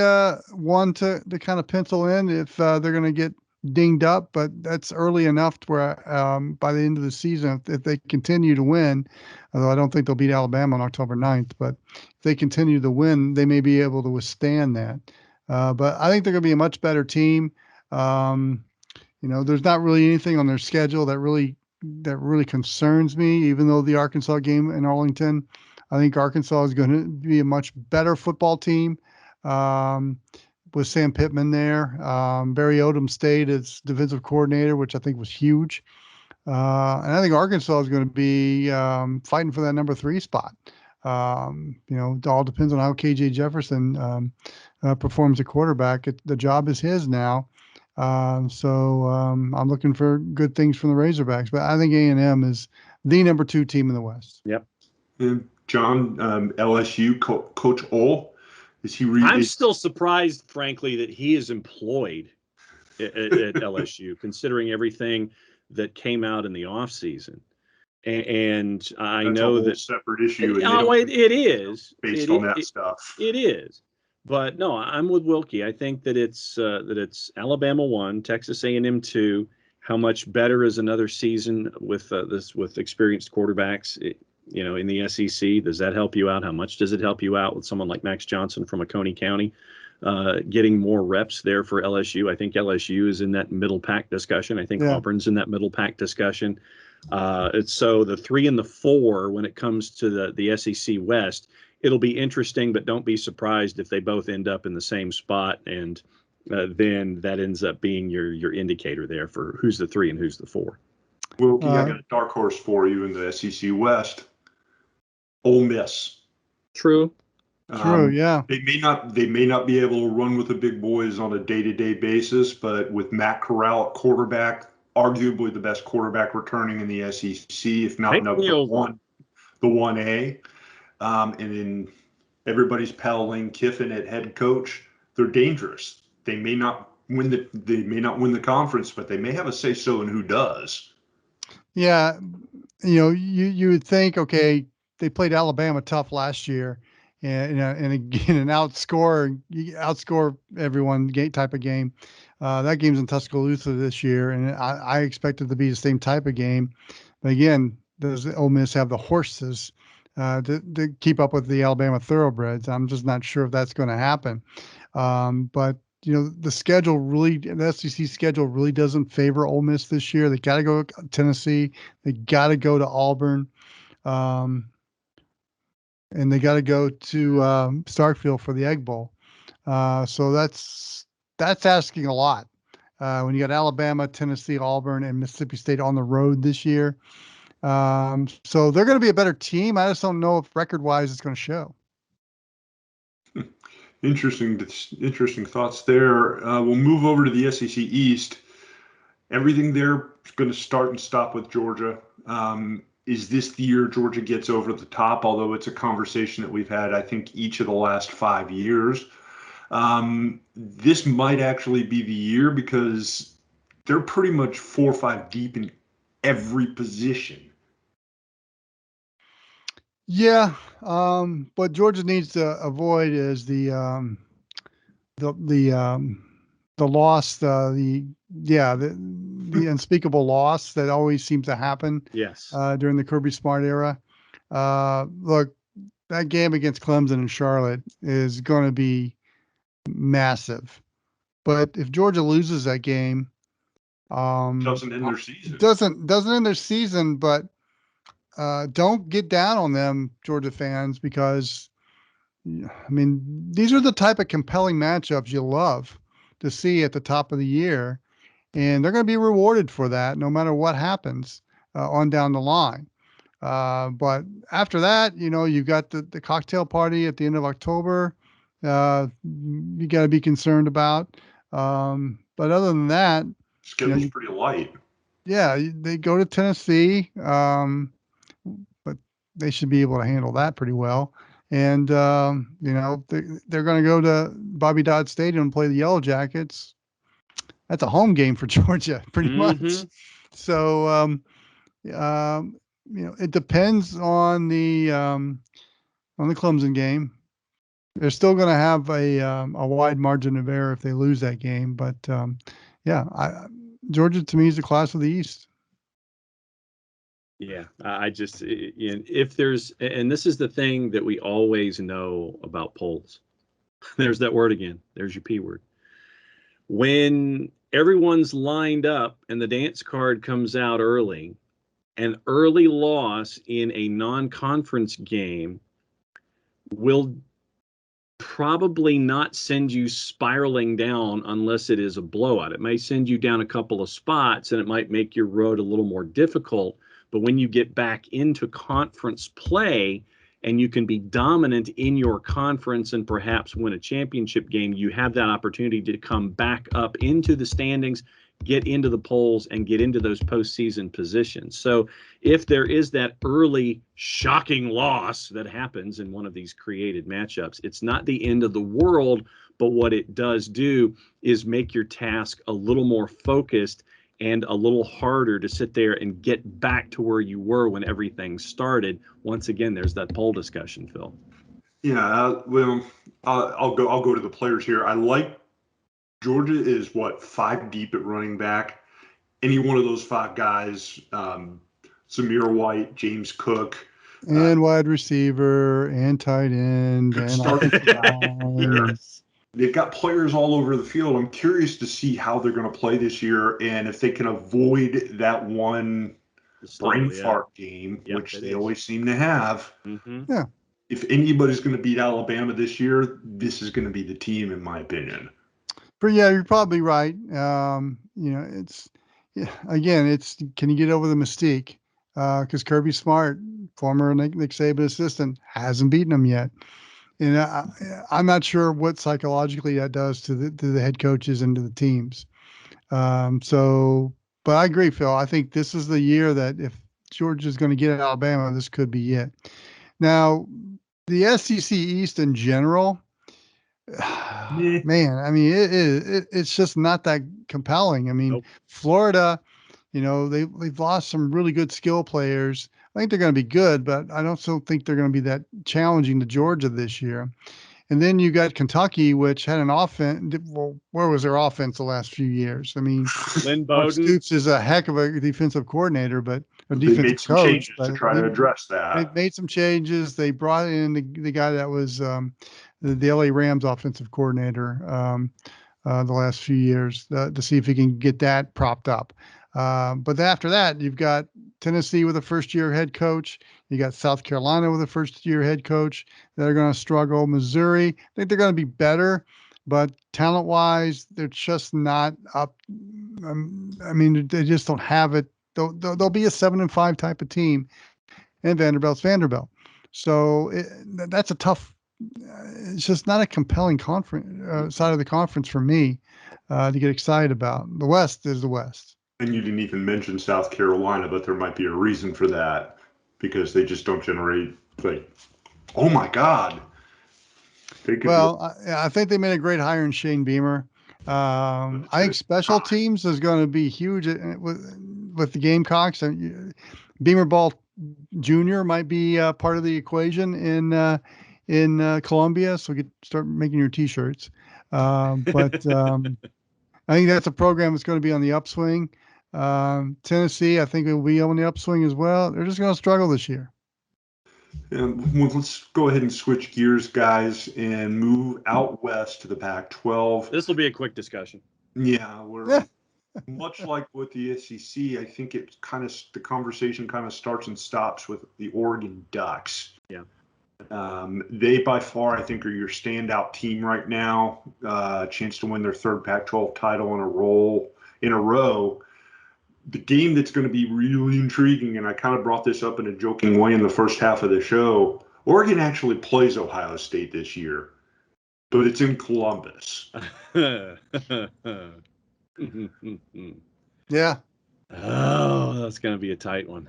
one to kind of pencil in if they're going to get dinged up, but that's early enough to where by the end of the season, if they continue to win, although I don't think they'll beat Alabama on October 9th, but if they continue to win, they may be able to withstand that. But I think they're going to be a much better team. There's not really anything on their schedule that really concerns me, even though the Arkansas game in Arlington, I think Arkansas is going to be a much better football team. With Sam Pittman there. Barry Odom stayed as defensive coordinator, which I think was huge. And I think Arkansas is going to be fighting for that number 3 spot. It all depends on how KJ Jefferson performs at quarterback. The job is his now. So I'm looking for good things from the Razorbacks. But I think A&M is the number 2 team in the West. Yep. And John, LSU, Coach Ole, I'm still surprised, frankly, that he is employed at LSU, considering everything that came out in the offseason. And I That's know a whole that separate issue. it is based on that stuff. It is, but no, I'm with Wilkie. I think that it's Alabama 1, Texas A&M 2. How much better is another season with experienced quarterbacks? In the SEC, does that help you out? How much does it help you out with someone like Max Johnson from Oconee County, getting more reps there for LSU? I think LSU is in that middle pack discussion. I think Auburn's in that middle pack discussion. It's so the 3 and the 4 when it comes to the SEC West, it'll be interesting, but don't be surprised if they both end up in the same spot, and then that ends up being your indicator there for who's the 3 and who's the 4. Well, I got a dark horse for you in the SEC West. Ole Miss. True, yeah. They may not be able to run with the big boys on a day-to-day basis, but with Matt Corral at quarterback, arguably the best quarterback returning in the SEC, if not number 1, the 1A, and then everybody's pal Lane Kiffin at head coach. They're dangerous. They may not win the conference, but they may have a say-so in who does. Yeah, you would think, okay, they played Alabama tough last year, and again, an outscore everyone type of game. That game's in Tuscaloosa this year, and I expect it to be the same type of game. But again, does Ole Miss have the horses to keep up with the Alabama thoroughbreds? I'm just not sure if that's going to happen. But the schedule the SEC schedule really doesn't favor Ole Miss this year. They got to go to Tennessee. They got to go to Auburn. And they got to go to Starkville for the Egg Bowl. So that's asking a lot. When you got Alabama, Tennessee, Auburn, and Mississippi State on the road this year. So they're going to be a better team. I just don't know if record-wise it's going to show. Interesting thoughts there. We'll move over to the SEC East. Everything there is going to start and stop with Georgia. Is this the year Georgia gets over the top? Although it's a conversation that we've had, I think, each of the last 5 years. This might actually be the year because they're pretty much 4 or 5 deep in every position. Yeah, what Georgia needs to avoid is the loss, the unspeakable loss that always seems to happen. Yes. During the Kirby Smart era. Look, that game against Clemson and Charlotte is going to be massive. But if Georgia loses that game, doesn't end their season. Doesn't end their season, but don't get down on them, Georgia fans, because these are the type of compelling matchups you love to see at the top of the year. and they're going to be rewarded for that no matter what happens on down the line. But after that, you've got the cocktail party at the end of October. You got to be concerned about. But other than that, schedule's pretty light. Yeah, they go to Tennessee, but they should be able to handle that pretty well. And they're going to go to Bobby Dodd Stadium and play the Yellow Jackets. That's a home game for Georgia, pretty much. So, it depends on the Clemson game. They're still going to have a wide margin of error if they lose that game. But Georgia to me is the class of the East. Yeah, I just, if there's, and this is the thing that we always know about polls. There's that word again. There's your P word. When everyone's lined up and the dance card comes out early, an early loss in a non-conference game will probably not send you spiraling down unless it is a blowout. It may send you down a couple of spots and it might make your road a little more difficult. But when you get back into conference play and you can be dominant in your conference and perhaps win a championship game, you have that opportunity to come back up into the standings, get into the polls, and get into those postseason positions. So if there is that early shocking loss that happens in one of these created matchups, it's not the end of the world, but what it does do is make your task a little more focused and a little harder to sit there and get back to where you were when everything started. Once again, there's that poll discussion, Phil. Yeah, I'll go to the players here. I like Georgia is 5 deep at running back. Any one of those 5 guys, Zamir White, James Cook, and wide receiver, and tight end, could and start offensive line. They've got players all over the field. I'm curious to see how they're going to play this year and if they can avoid that one brain fart game, which they always seem to have. Yeah. If anybody's going to beat Alabama this year, this is going to be the team, in my opinion. But yeah, you're probably right. It's can you get over the mystique? Because Kirby Smart, former Nick Saban assistant, hasn't beaten them yet. And I'm not sure what psychologically that does to the head coaches and to the teams. But I agree, Phil. I think this is the year that if Georgia's going to get at Alabama, this could be it. Now, the SEC East in general, man, I mean, it's just not that compelling. I mean, Florida, they've lost some really good skill players. I think they're going to be good, but I also think they're going to be that challenging to Georgia this year. And then you got Kentucky, which had an offense. Well, where was their offense the last few years? I mean, Lynn Bowden. Stoops is a heck of a defensive coordinator, but a They defensive made some coach. changes to try to address that. They made some changes. They brought in the guy that was the LA Rams offensive coordinator the last few years to see if he can get that propped up. But after that, you've got Tennessee with a first-year head coach. You got South Carolina with a first-year head coach that are going to struggle. Missouri, I think they're going to be better, but talent-wise, they're just not up. I mean, they just don't have it. They'll be a 7-5 type of team, and Vanderbilt's Vanderbilt. So that's a tough. It's just not a compelling conference side of the conference for me to get excited about. The West is the West. And you didn't even mention South Carolina, but there might be a reason for that because they just don't generate oh my God. I think they made a great hire in Shane Beamer. I think special teams is going to be huge with the Gamecocks. Beamer Ball Jr. might be part of the equation in Columbia, so we could start making your T-shirts. But I think that's a program that's going to be on the upswing. Tennessee, I think, will be on the upswing as well. They're just going to struggle this year. Let's go ahead and switch gears, guys, and move out west to the Pac-12. This will be a quick discussion. Yeah, we're much like with the SEC. I think the conversation kind of starts and stops with the Oregon Ducks. Yeah. They by far, I think, are your standout team right now. Chance to win their 3rd Pac-12 title in a row. in a row. The game that's going to be really intriguing, and I kind of brought this up in a joking way in the first half of the show, Oregon actually plays Ohio State this year, but it's in Columbus. Yeah. Oh, that's going to be a tight one.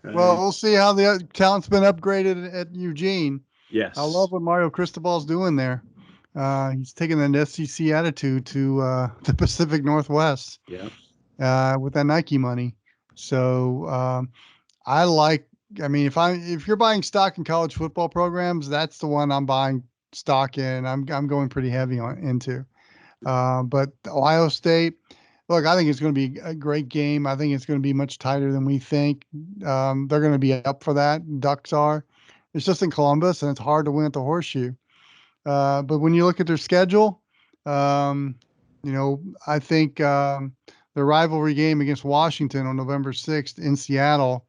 Well, we'll see how the talent's been upgraded at Eugene. Yes. I love what Mario Cristobal's doing there. He's taking an SEC attitude to the Pacific Northwest. Yeah. With that Nike money. So I mean, if you're buying stock in college football programs, that's the one I'm buying stock in. I'm going pretty heavy into. But Ohio State, look, I think it's going to be a great game. I think it's going to be much tighter than we think. They're going to be up for that. Ducks are. It's just in Columbus, and it's hard to win at the Horseshoe. But when you look at their schedule, I think the rivalry game against Washington on November 6th in Seattle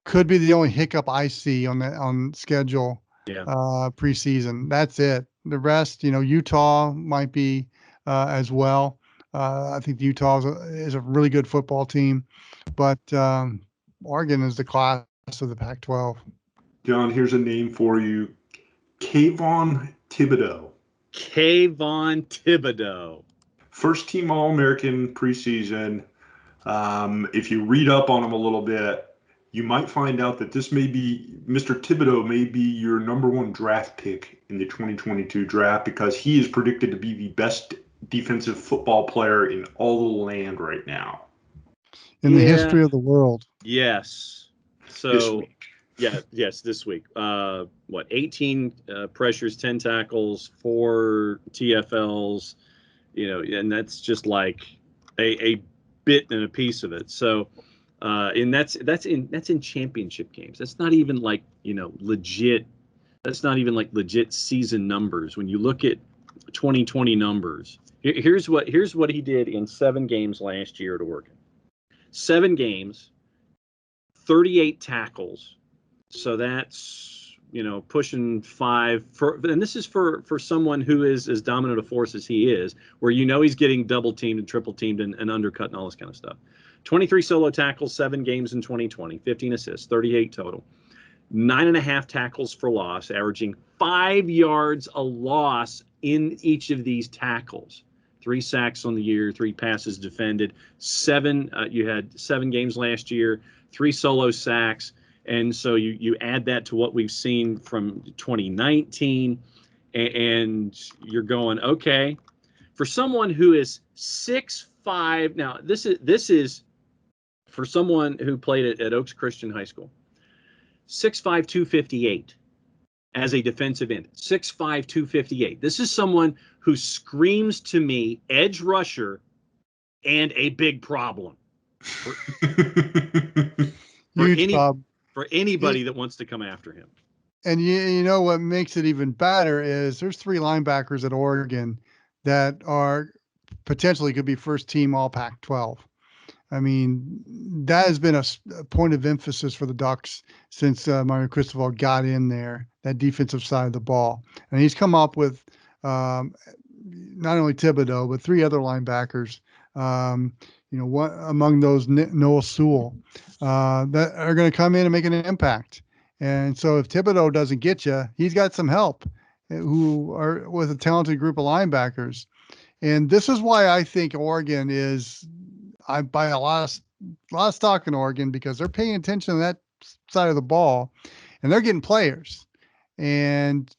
could be the only hiccup I see on schedule. Yeah. Preseason. That's it. The rest, Utah might be as well. I think Utah is a really good football team, but Oregon is the class of the Pac-12. John, here's a name for you. Kayvon Thibodeau. Kayvon Thibodeau. First team All-American preseason. If you read up on him a little bit, you might find out that this may be, Mr. Thibodeau may be your number one draft pick in the 2022 draft because he is predicted to be the best defensive football player in all the land right now. In the history of the world. Yes. So, This week. this week. 18 pressures, 10 tackles, 4 TFLs, and that's just like a bit and a piece of it. So, and that's in championship games. That's not even like, legit. That's not even like legit season numbers. When you look at 2020 numbers, here's what he did in 7 games last year at Oregon. 7 games, 38 tackles. So that's, pushing 5 and this is for someone who is as dominant a force as he is, where he's getting double teamed and triple teamed and undercut and all this kind of stuff. 23 solo tackles, 7 games in 2020, 15 assists, 38 total. 9.5 tackles for loss, averaging 5 yards a loss in each of these tackles. 3 sacks on the year, 3 passes defended. 7, you had 7 games last year, 3 solo sacks. And so you add that to what we've seen from 2019, and you're going, okay, for someone who is 6'5", now this is for someone who played at Oaks Christian High School, 6'5", 258 as a defensive end, 6'5", 258. This is someone who screams to me edge rusher and a big problem. Huge problem. For anybody that wants to come after him. And you know what makes it even better is there's 3 linebackers at Oregon that are potentially could be first team all Pac-12. I mean, that has been a point of emphasis for the Ducks since Mario Cristobal got in there, that defensive side of the ball. And he's come up with not only Thibodeau, but 3 other linebackers. One among those, Noah Sewell, that are going to come in and make an impact. And so if Thibodeau doesn't get you, he's got some help who are with a talented group of linebackers. And this is why I think Oregon I buy a lot of stock in Oregon because they're paying attention to that side of the ball and they're getting players. And,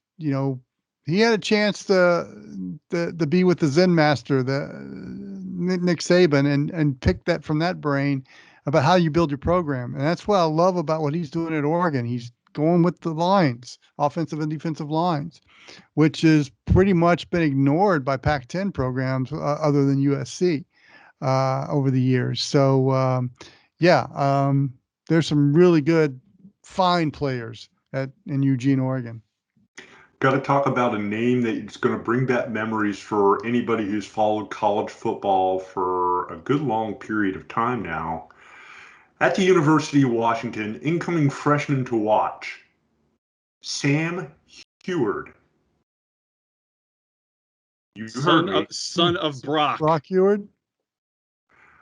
he had a chance to be with the Zen master, Nick Saban, and pick that from that brain about how you build your program. And that's what I love about what he's doing at Oregon. He's going with the lines, offensive and defensive lines, which has pretty much been ignored by Pac-10 programs other than USC over the years. So, there's some really good, fine players in Eugene, Oregon. Got to talk about a name that's going to bring back memories for anybody who's followed college football for a good long period of time now. At the University of Washington, incoming freshman to watch, Sam Heward. You heard me. Son of Brock. Brock Heward?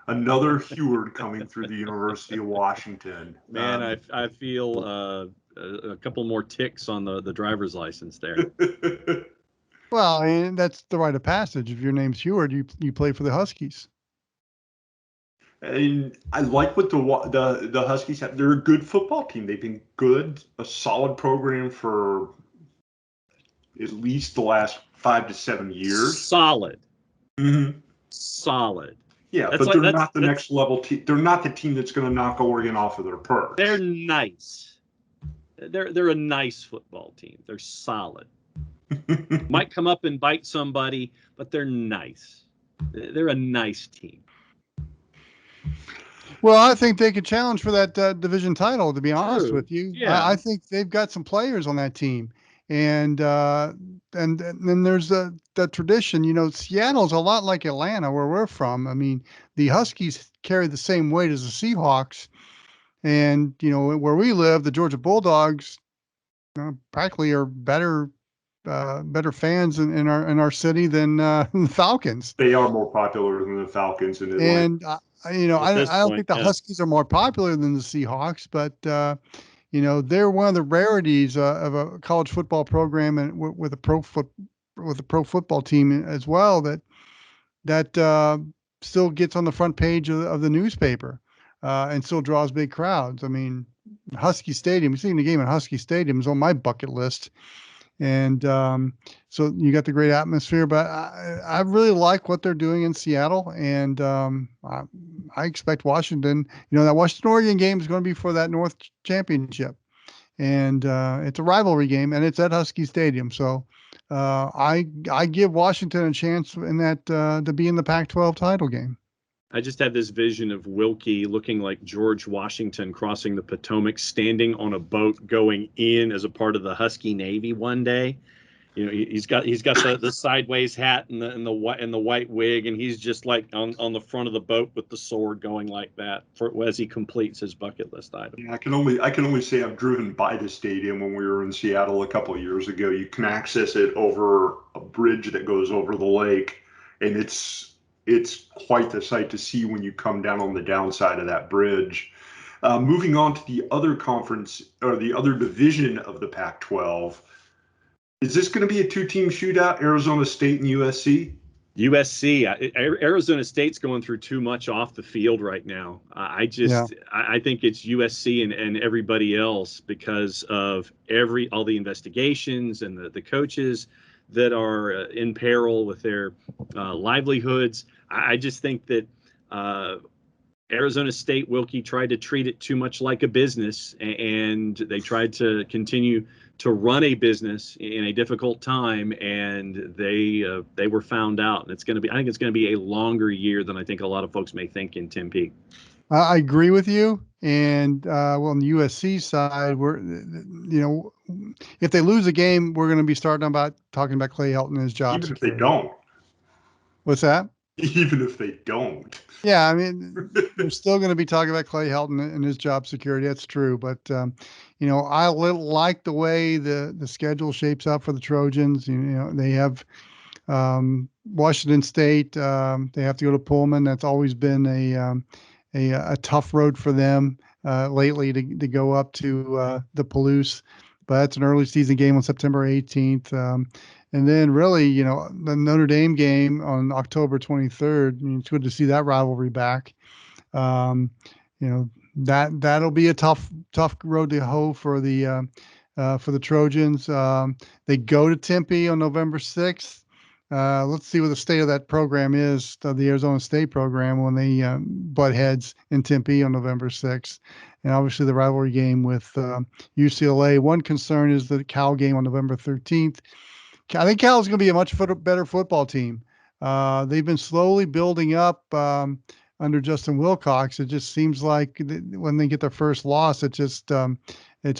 Another Heward coming through the University of Washington. Man, I feel a couple more ticks on the driver's license there. Well, and that's the rite of passage. If your name's Heward, you play for the Huskies. And I like what the Huskies have. They're a good football team. They've been good, a solid program for at least the last 5 to 7 years. Solid. Mm-hmm. Solid. Yeah, That's but they're not the next level team. They're not the team that's going to knock Oregon off of their perch. They're nice. They're a nice football team. They're solid. Might come up and bite somebody, but they're nice. They're a nice team. Well, I think they could challenge for that division title, to be honest True. with you. Yeah. I think they've got some players on that team. And then there's the tradition. You know, Seattle's a lot like Atlanta, where we're from. I mean, the Huskies carry the same weight as the Seahawks. And, you know, where we live, the Georgia Bulldogs practically are better fans in our city than the Falcons. They are more popular than the Falcons in Atlanta. And I don't think the Huskies are more popular than the Seahawks, but you know, they're one of the rarities of a college football program and with a pro football team as well that still gets on the front page of the newspaper and still draws big crowds. I mean, Husky Stadium, seeing the game at Husky Stadium is on my bucket list. And so you got the great atmosphere, but I really like what they're doing in Seattle, and I expect Washington. You know, that Washington-Oregon game is going to be for that North Championship, and it's a rivalry game, and it's at Husky Stadium. So I give Washington a chance in that to be in the Pac-12 title game. I just had this vision of Wilkie looking like George Washington crossing the Potomac, standing on a boat going in as a part of the Husky Navy one day. You know, he's got the sideways hat and the white wig, and he's just like on the front of the boat with the sword going like that as he completes his bucket list item. Yeah, I can only say I've driven by the stadium when we were in Seattle a couple of years ago. You can access it over a bridge that goes over the lake, and it's quite the sight to see when you come down on the downside of that bridge. Moving on to the other conference or the other division of the Pac-12, is this going to be a two-team shootout, Arizona State and USC? USC, Arizona State's going through too much off the field right now. I think it's USC and everybody else because of all the investigations and the coaches that are in peril with their livelihoods. I just think that Arizona State, Wilkie tried to treat it too much like a business, and they tried to continue to run a business in a difficult time, and they were found out. And I think it's going to be a longer year than I think a lot of folks may think in Tempe. I agree with you. And on the USC side, if they lose a game, we're going to be talking about Clay Helton and his job. Even if they don't. What's that? Even if they don't. Yeah, I mean, we're still going to be talking about Clay Helton and his job security. That's true. But, I like the way the schedule shapes up for the Trojans. You know, they have Washington State. They have to go to Pullman. That's always been a tough road for them lately to go up to the Palouse. But that's an early season game on September 18th. And then really, the Notre Dame game on October 23rd, it's good to see that rivalry back. That'll be a tough road to hoe for the Trojans. They go to Tempe on November 6th. Let's see what the state of that program is, the Arizona State program, when they butt heads in Tempe on November 6th. And obviously the rivalry game with UCLA. One concern is the Cal game on November 13th. I think Cal is going to be a much better football team. They've been slowly building up under Justin Wilcox. It just seems like when they get their first loss, it just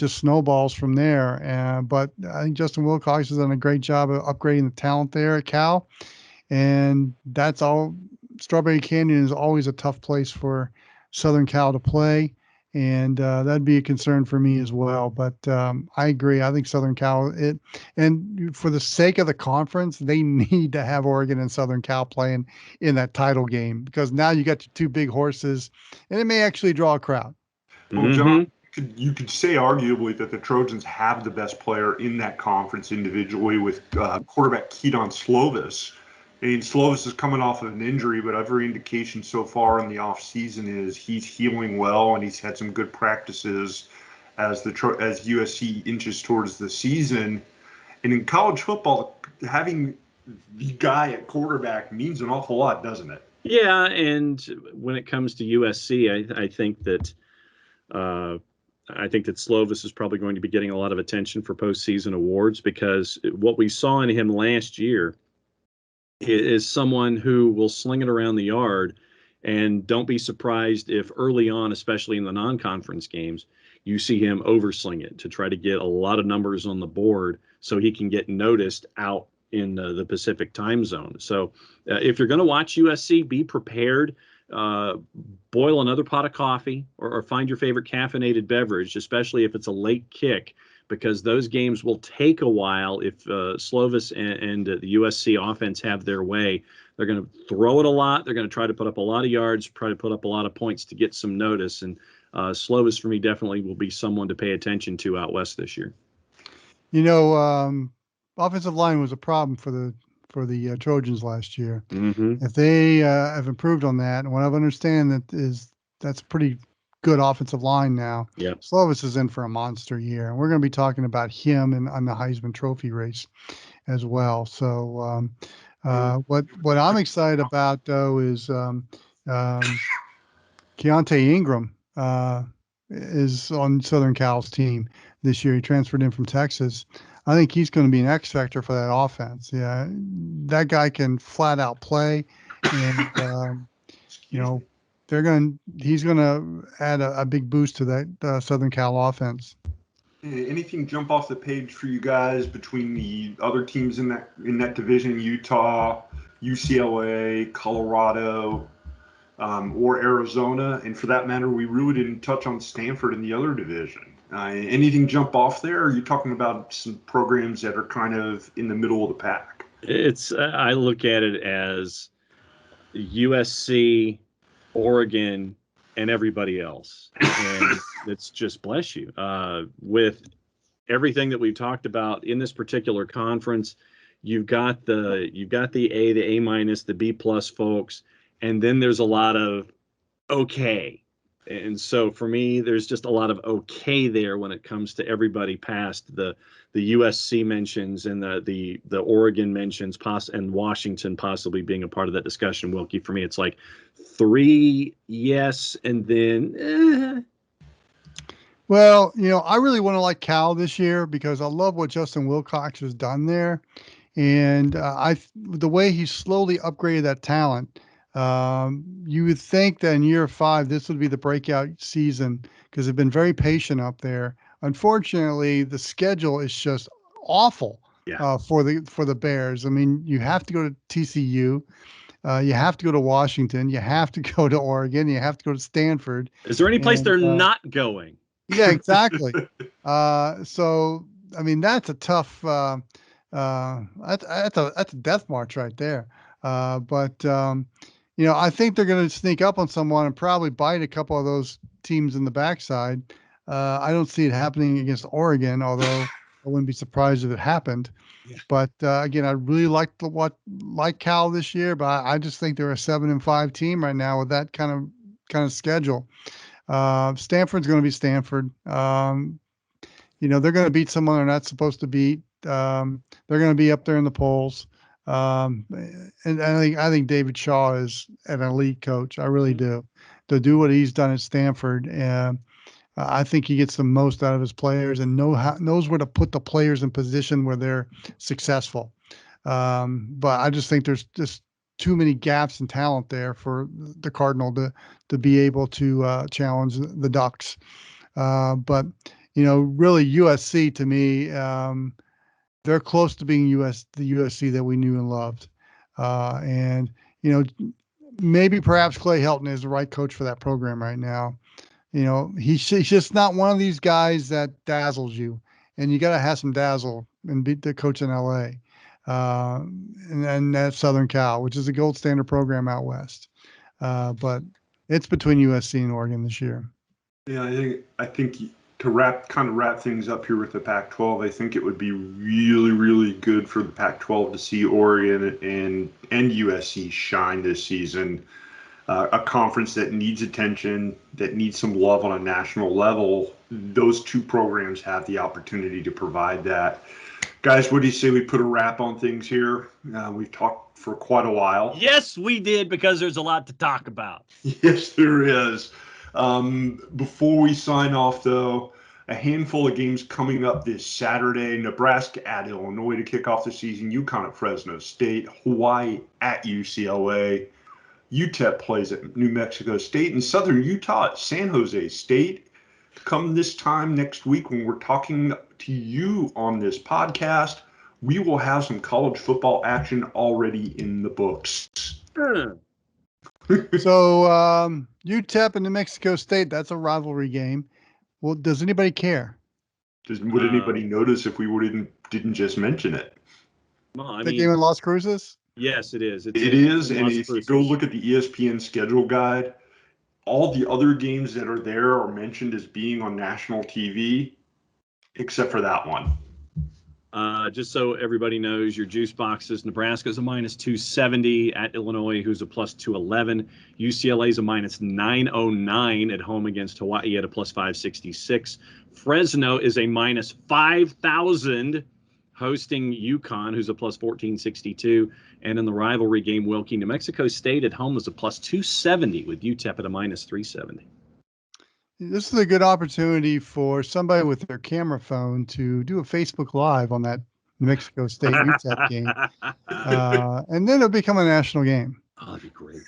snowballs from there. But I think Justin Wilcox has done a great job of upgrading the talent there at Cal. And that's all. Strawberry Canyon is always a tough place for Southern Cal to play. and that'd be a concern for me as well. But I agree. I think Southern Cal, and for the sake of the conference, they need to have Oregon and Southern Cal playing in that title game, because now you got your two big horses, and it may actually draw a crowd. Well, John, you could say arguably that the Trojans have the best player in that conference individually with quarterback Keaton Slovis. I mean, Slovis is coming off of an injury, but every indication so far in the offseason is he's healing well, and he's had some good practices as USC inches towards the season. And in college football, having the guy at quarterback means an awful lot, doesn't it? Yeah, and when it comes to USC, I think that Slovis is probably going to be getting a lot of attention for postseason awards, because what we saw in him last year is someone who will sling it around the yard, and don't be surprised if early on, especially in the non-conference games, you see him oversling it to try to get a lot of numbers on the board so he can get noticed out in the Pacific time zone. So if you're going to watch USC, be prepared. Boil another pot of coffee, or find your favorite caffeinated beverage, especially if it's a late kick, because those games will take a while. If Slovis and the USC offense have their way, they're going to throw it a lot. They're going to try to put up a lot of yards, try to put up a lot of points to get some notice. And Slovis, for me, definitely will be someone to pay attention to out west this year. You know, offensive line was a problem for the Trojans last year. Mm-hmm. If they have improved on that, and what I understand that's pretty good offensive line now. Yep. Slovis is in for a monster year, and we're going to be talking about him on the Heisman Trophy race as well. So what I'm excited about, though, is Keontae Ingram is on Southern Cal's team this year. He transferred in from Texas. I think he's going to be an X factor for that offense. Yeah, that guy can flat out play, and he's going to add a big boost to that Southern Cal offense. Anything jump off the page for you guys between the other teams in that division? Utah, UCLA, Colorado, or Arizona, and for that matter, we really didn't touch on Stanford in the other division. Anything jump off there? Or are you talking about some programs that are kind of in the middle of the pack? I look at it as USC, Oregon, and everybody else, and it's just, bless you, with everything that we've talked about in this particular conference. You've got the A, the A-, the B+ folks, and then there's a lot of okay. And so for me, there's just a lot of okay there when it comes to everybody past the USC mentions and the Oregon mentions, and Washington possibly being a part of that discussion. Wilkie, for me, it's like 3 yes, and then Well, I really want to like Cal this year because I love what Justin Wilcox has done there, and the way he slowly upgraded that talent. You would think that in year 5, this would be the breakout season because they've been very patient up there. Unfortunately, the schedule is just awful for the Bears. I mean, you have to go to TCU, you have to go to Washington, you have to go to Oregon, you have to go to Stanford. Is there any place they're not going? Yeah, exactly. So, I mean, that's a tough. That's a death march right there. But I think they're going to sneak up on someone and probably bite a couple of those teams in the backside. I don't see it happening against Oregon, although I wouldn't be surprised if it happened. Yeah. But again, I really like Cal this year, but I just think they're a 7-5 team right now with that kind of schedule. Stanford's going to be Stanford. They're going to beat someone they're not supposed to beat. They're going to be up there in the polls. And I think David Shaw is an elite coach. I really do. To do what he's done at Stanford, I think he gets the most out of his players and knows where to put the players in position where they're successful. But I just think there's just too many gaps in talent there for the Cardinal to be able to challenge the Ducks. But really USC to me, they're close to being the USC that we knew and loved. And maybe perhaps Clay Helton is the right coach for that program right now. You know, he's just not one of these guys that dazzles you, and you got to have some dazzle and beat the coach in LA. And that's Southern Cal, which is a gold standard program out west. But it's between USC and Oregon this year. Yeah, I think to wrap things up here with the Pac-12, I think it would be really, really good for the Pac-12 to see Oregon and USC shine this season. A conference that needs attention, that needs some love on a national level. Those two programs have the opportunity to provide that. Guys, what do you say we put a wrap on things here? We've talked for quite a while. Yes, we did, because there's a lot to talk about. Yes, there is. Before we sign off, though, a handful of games coming up this Saturday. Nebraska at Illinois to kick off the season. UConn at Fresno State. Hawaii at UCLA. UTEP plays at New Mexico State. And Southern Utah at San Jose State. Come this time next week when we're talking to you on this podcast, we will have some college football action already in the books. So UTEP and New Mexico State, that's a rivalry game. Well, does anybody care? Would anybody notice if we didn't just mention it? Well, The game in Las Cruces? Yes, it is. It is, and if you go look at the ESPN schedule guide, all the other games that are there are mentioned as being on national TV, except for that one. Just so everybody knows, your juice boxes, Nebraska's a -270 at Illinois, who's a +211. UCLA's a -909 at home against Hawaii at a +566. Fresno is a -5,000 hosting UConn, who's a +1462. And in the rivalry game, Wilkie, New Mexico State at home is a +270 with UTEP at a -370. This is a good opportunity for somebody with their camera phone to do a Facebook Live on that New Mexico State UTEP game. And then it'll become a national game. Oh, that'd be great.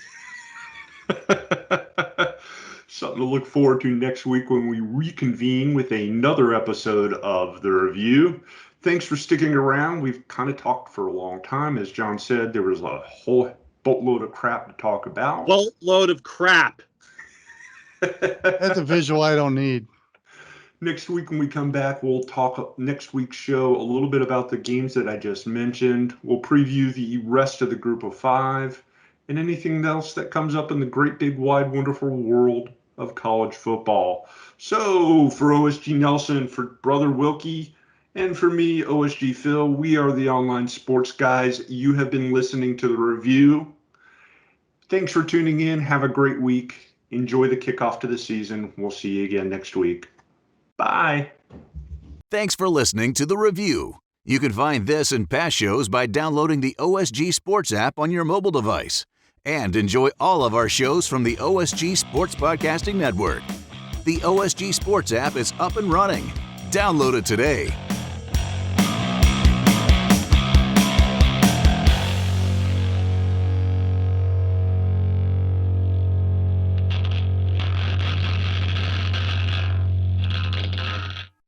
Something to look forward to next week when we reconvene with another episode of The Review. Thanks for sticking around. We've kind of talked for a long time. As John said, there was a whole boatload of crap to talk about. Boatload of crap. That's a visual I don't need. Next week when we come back, we'll talk next week's show a little bit about the games that I just mentioned. We'll preview the rest of the group of 5 and anything else that comes up in the great, big, wide, wonderful world of college football. So for OSG Nelson, for Brother Wilkie, and for me, OSG Phil, we are the Online Sports Guys. You have been listening to The Review. Thanks for tuning in. Have a great week. Enjoy the kickoff to the season. We'll see you again next week. Bye. Thanks for listening to The Review. You can find this and past shows by downloading the OSG Sports app on your mobile device. And enjoy all of our shows from the OSG Sports Podcasting Network. The OSG Sports app is up and running. Download it today.